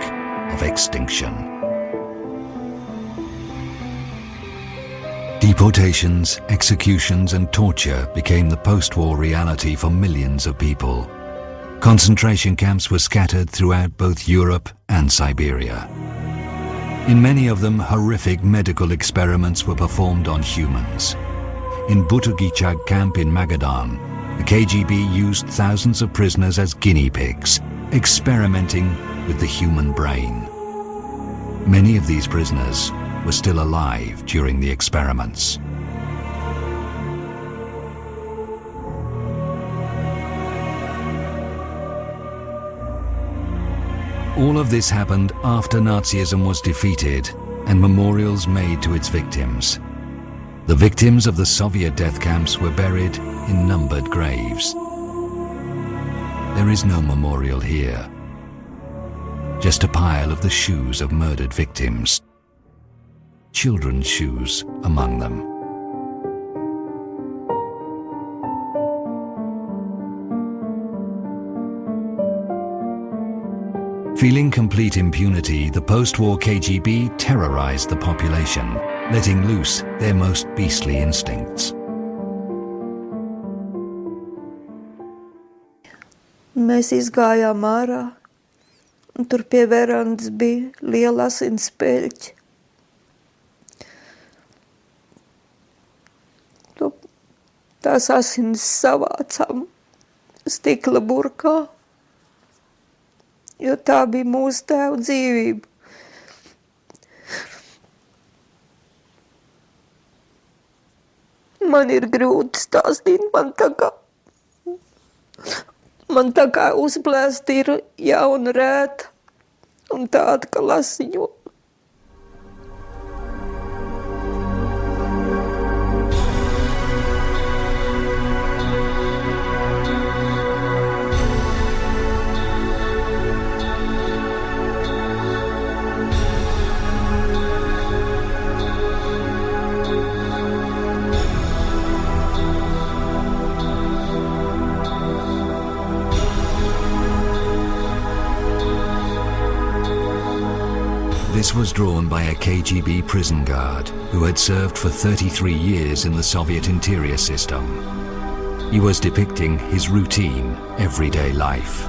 of extinction. Deportations, executions, and torture became the post-war reality for millions of people. Concentration camps were scattered throughout both Europe and Siberia. In many of them, horrific medical experiments were performed on humans. In Butugichag camp in Magadan, the KGB used thousands of prisoners as guinea pigs, experimenting with the human brain. Many of these prisoners were still alive during the experiments. All of this happened after Nazism was defeated and memorials made to its victims. The victims of the Soviet death camps were buried in numbered graves. There is no memorial here, just a pile of the shoes of murdered victims, children's shoes among them. Feeling complete impunity, the post-war KGB terrorized the population, letting loose their most beastly instincts. Mēs izgājām ārā, un tur pie verandas bija liela asinspeļķe. Tās asinis savācām stikla burkā, jo tā bija mūsu tēva dzīvība. Man ir grūti stāstīt, man tā kā uzplēst ir jauna rēta un tāda, ka lasiņo. This was drawn by a KGB prison guard who had served for 33 years in the Soviet interior system. He was depicting his routine, everyday life.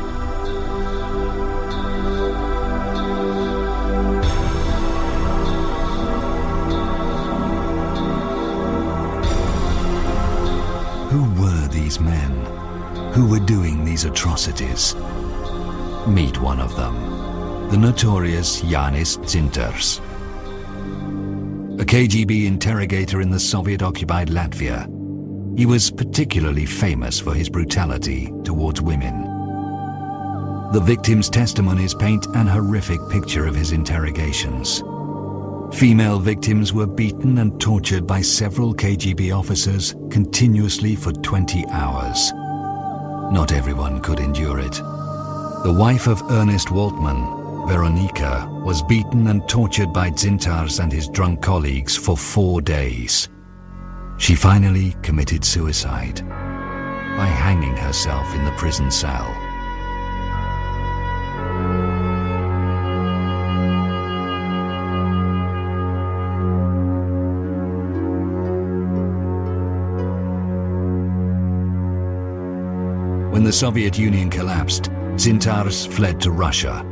Who were these men? Who were doing these atrocities? Meet one of them. The notorious Jānis Dzintars. a KGB interrogator in the Soviet-occupied Latvia. He was particularly famous for his brutality towards women. The victims' testimonies paint an horrific picture of his interrogations. Female victims were beaten and tortured by several KGB officers continuously for 20 hours. Not everyone could endure it. The wife of Ernest Waltman, Veronika, was beaten and tortured by Dzintars and his drunk colleagues for 4 days. She finally committed suicide by hanging herself in the prison cell. When the Soviet Union collapsed, Dzintars fled to Russia.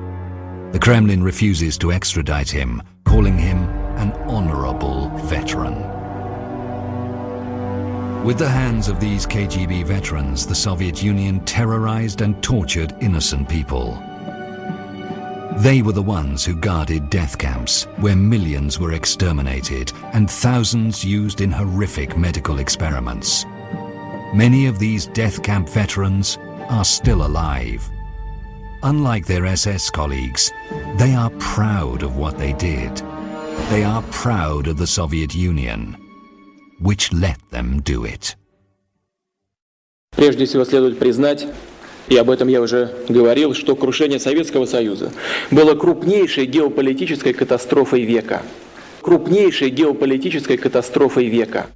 The Kremlin refuses to extradite him, calling him an honorable veteran. With the hands of these KGB veterans, the Soviet Union terrorized and tortured innocent people. They were the ones who guarded death camps, where millions were exterminated and thousands used in horrific medical experiments. Many of these death camp veterans are still alive. Unlike their SS colleagues, they are proud of what they did. They are proud of the Soviet Union, which let them do it. Прежде всего следует признать, и об этом я уже говорил, что крушение Советского Союза было крупнейшей геополитической катастрофой века. Крупнейшей геополитической катастрофой века.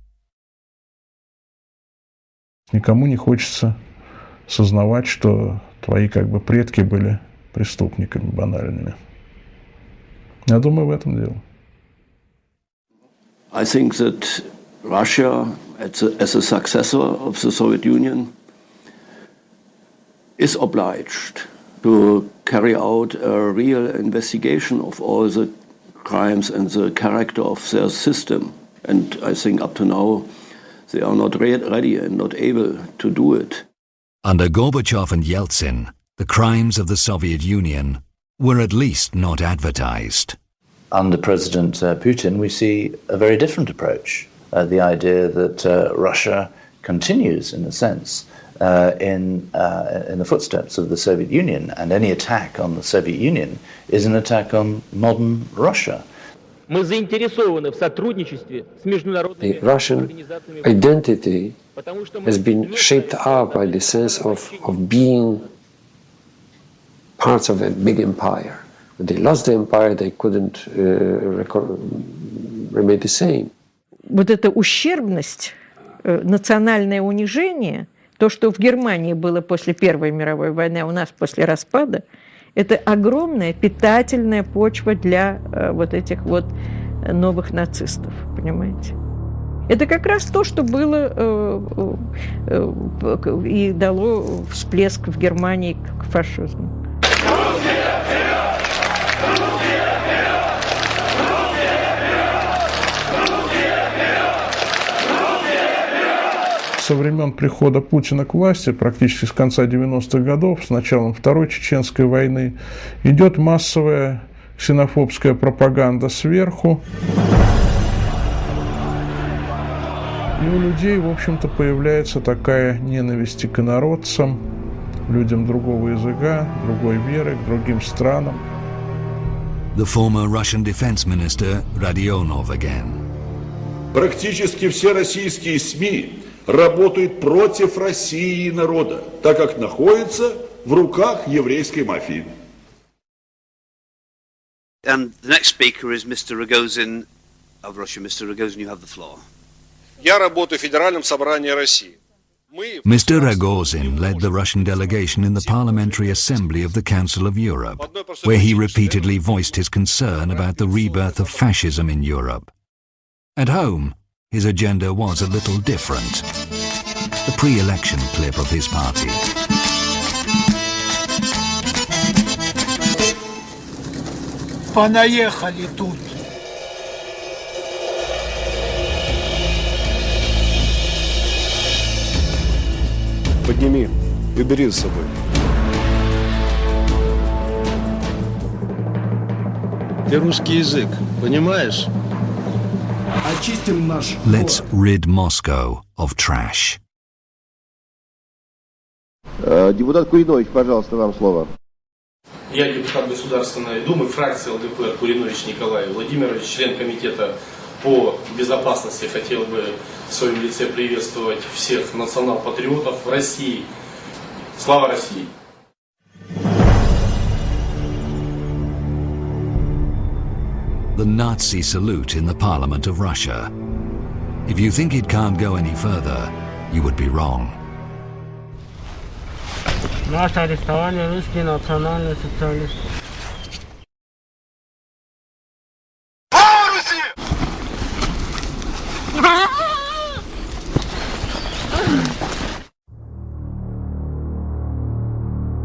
Никому не хочется сознавать, что твои предки были преступниками банальными. Я думаю, в этом дело. I think that Russia, as a successor of the Soviet Union, is obliged to carry out a real investigation of all the crimes and the character of their system. And I think up to now, they are not ready and not able to do it. Under Gorbachev and Yeltsin, the crimes of the Soviet Union were at least not advertised. Under President Putin, we see a very different approach. The idea that Russia continues, in a sense, in the footsteps of the Soviet Union, and any attack on the Soviet Union is an attack on modern Russia. The Russian identity has been shaped up by the sense of being parts of a big empire. When they lost the empire, they couldn't remain the same. Вот эта ущербность, национальное унижение, то, что в Германии было после Первой мировой войны, а у нас после распада, это огромная питательная почва для вот этих вот новых нацистов, понимаете? Это как раз то, что было и дало всплеск в Германии к фашизму. Со времен прихода Путина к власти, практически с конца 90-х годов, с началом Второй Чеченской войны, идет массовая ксенофобская пропаганда сверху. И у людей, в общем-то, появляется такая ненависть к инородцам, людям другого языка, другой веры, к другим странам. The former Russian defense minister Radionov again. Практически все российские СМИ работают против России и народа, так как находятся в руках еврейской мафии. And the next speaker is Mr. Rogozin of Russia. Mr. Rogozin, you have the floor. Я работаю в Федеральном собрании России. Mr. Rogozin led the Russian delegation in the Parliamentary Assembly of the Council of Europe, where he repeatedly voiced his concern about the rebirth of fascism in Europe. At home, his agenda was a little different. The pre-election clip of his party. Понаехали тут. Подними и бери с собой. Ты русский язык, понимаешь? Let's rid Moscow of trash. Депутат Куринович, пожалуйста, вам слово. Я депутат Государственной Думы, фракции ЛДПР Куринович Николай Владимирович, член комитета по безопасности. Хотел бы в своем лице приветствовать всех национал-патриотов России. Слава России! The Nazi salute in the Parliament of Russia. If you think it can't go any further, you would be wrong. Нас арестовали русские национальные социалисты.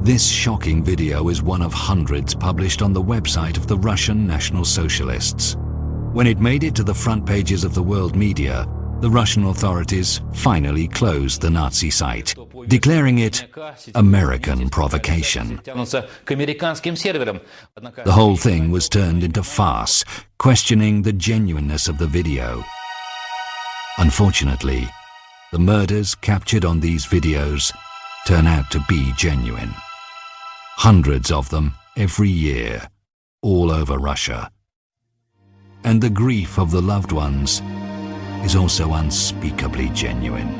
This shocking video is one of hundreds published on the website of the Russian National Socialists. When it made it to the front pages of the world media, the Russian authorities finally closed the Nazi site, declaring it American provocation. The whole thing was turned into farce, questioning the genuineness of the video. Unfortunately, the murders captured on these videos turn out to be genuine. Hundreds of them every year, all over Russia. And the grief of the loved ones is also unspeakably genuine.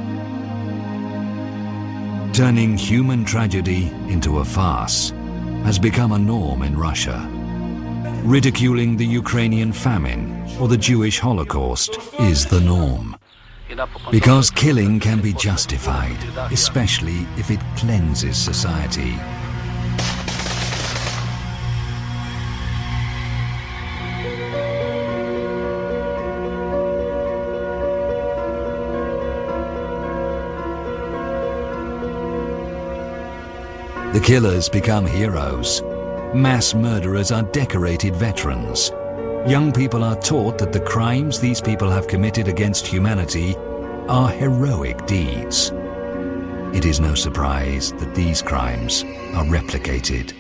Turning human tragedy into a farce has become a norm in Russia. Ridiculing the Ukrainian famine or the Jewish Holocaust is the norm. Because killing can be justified, especially if it cleanses society. The killers become heroes. Mass murderers are decorated veterans. Young people are taught that the crimes these people have committed against humanity are heroic deeds. It is no surprise that these crimes are replicated.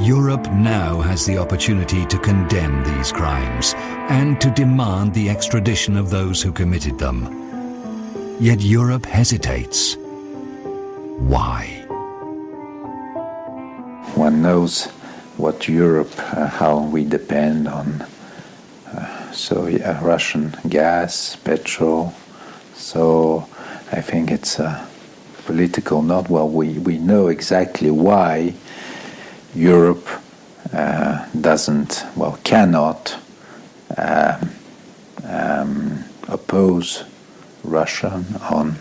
Europe now has the opportunity to condemn these crimes and to demand the extradition of those who committed them. Yet Europe hesitates. Why? One knows what Europe, how we depend on Russian gas, petrol. So I think it's a political note. Well, we know exactly why Europe cannot oppose Russia on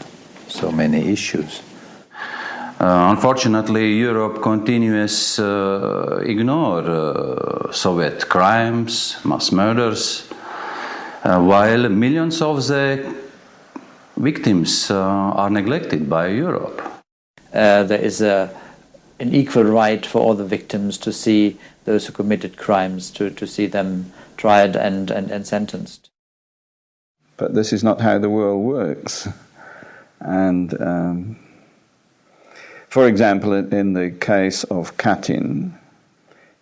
so many issues. Unfortunately, Europe continues ignore Soviet crimes, mass murders, while millions of the victims are neglected by Europe. There is an equal right for all the victims to see those who committed crimes, to see them tried and sentenced. But this is not how the world works. And for example, in the case of Katyn,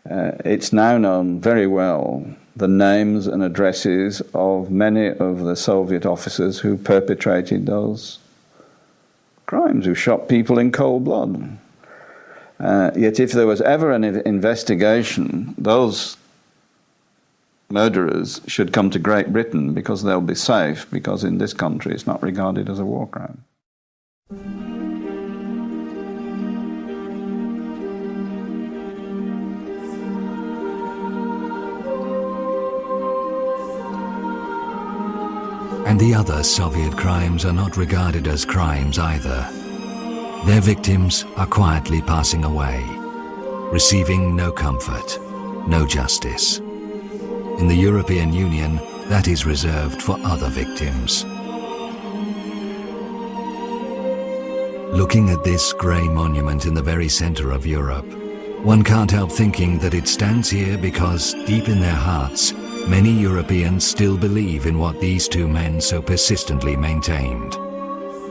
it's now known very well the names and addresses of many of the Soviet officers who perpetrated those crimes, who shot people in cold blood. Yet if there was ever an investigation, those murderers should come to Great Britain because they'll be safe, because in this country it's not regarded as a war crime. And the other Soviet crimes are not regarded as crimes either. Their victims are quietly passing away, receiving no comfort, no justice. In the European Union, that is reserved for other victims. Looking at this grey monument in the very centre of Europe, one can't help thinking that it stands here because, deep in their hearts, many Europeans still believe in what these two men so persistently maintained.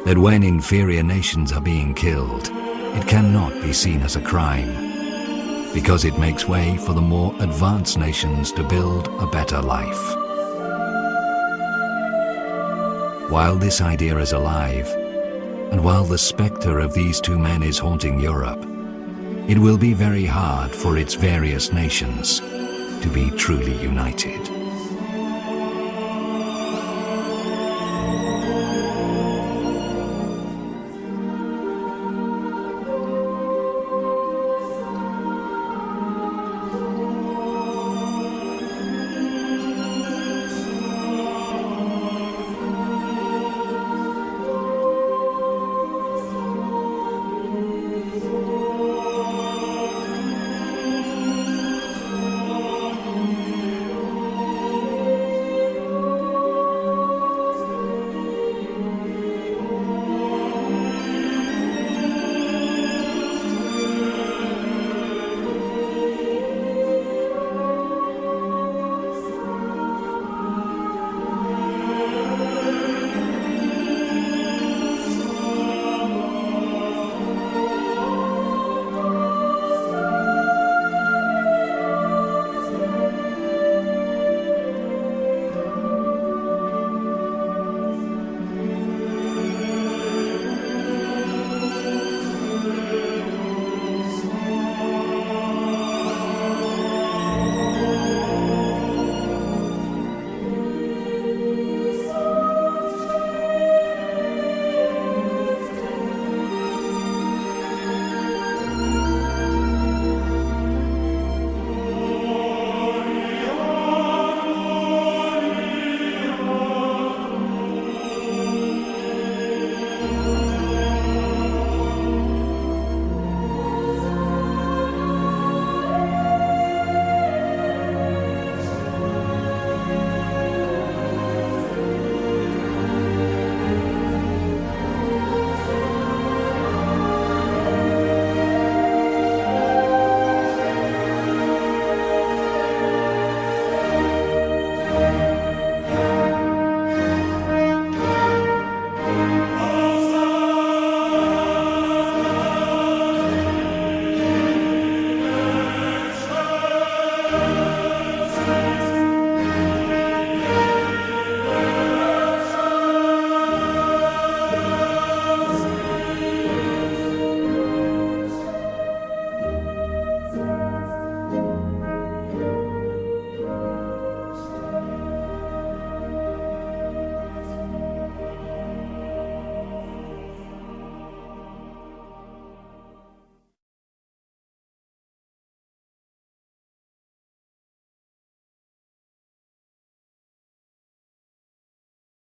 That when inferior nations are being killed, it cannot be seen as a crime, because it makes way for the more advanced nations to build a better life. While this idea is alive, and while the spectre of these two men is haunting Europe, it will be very hard for its various nations to be truly united.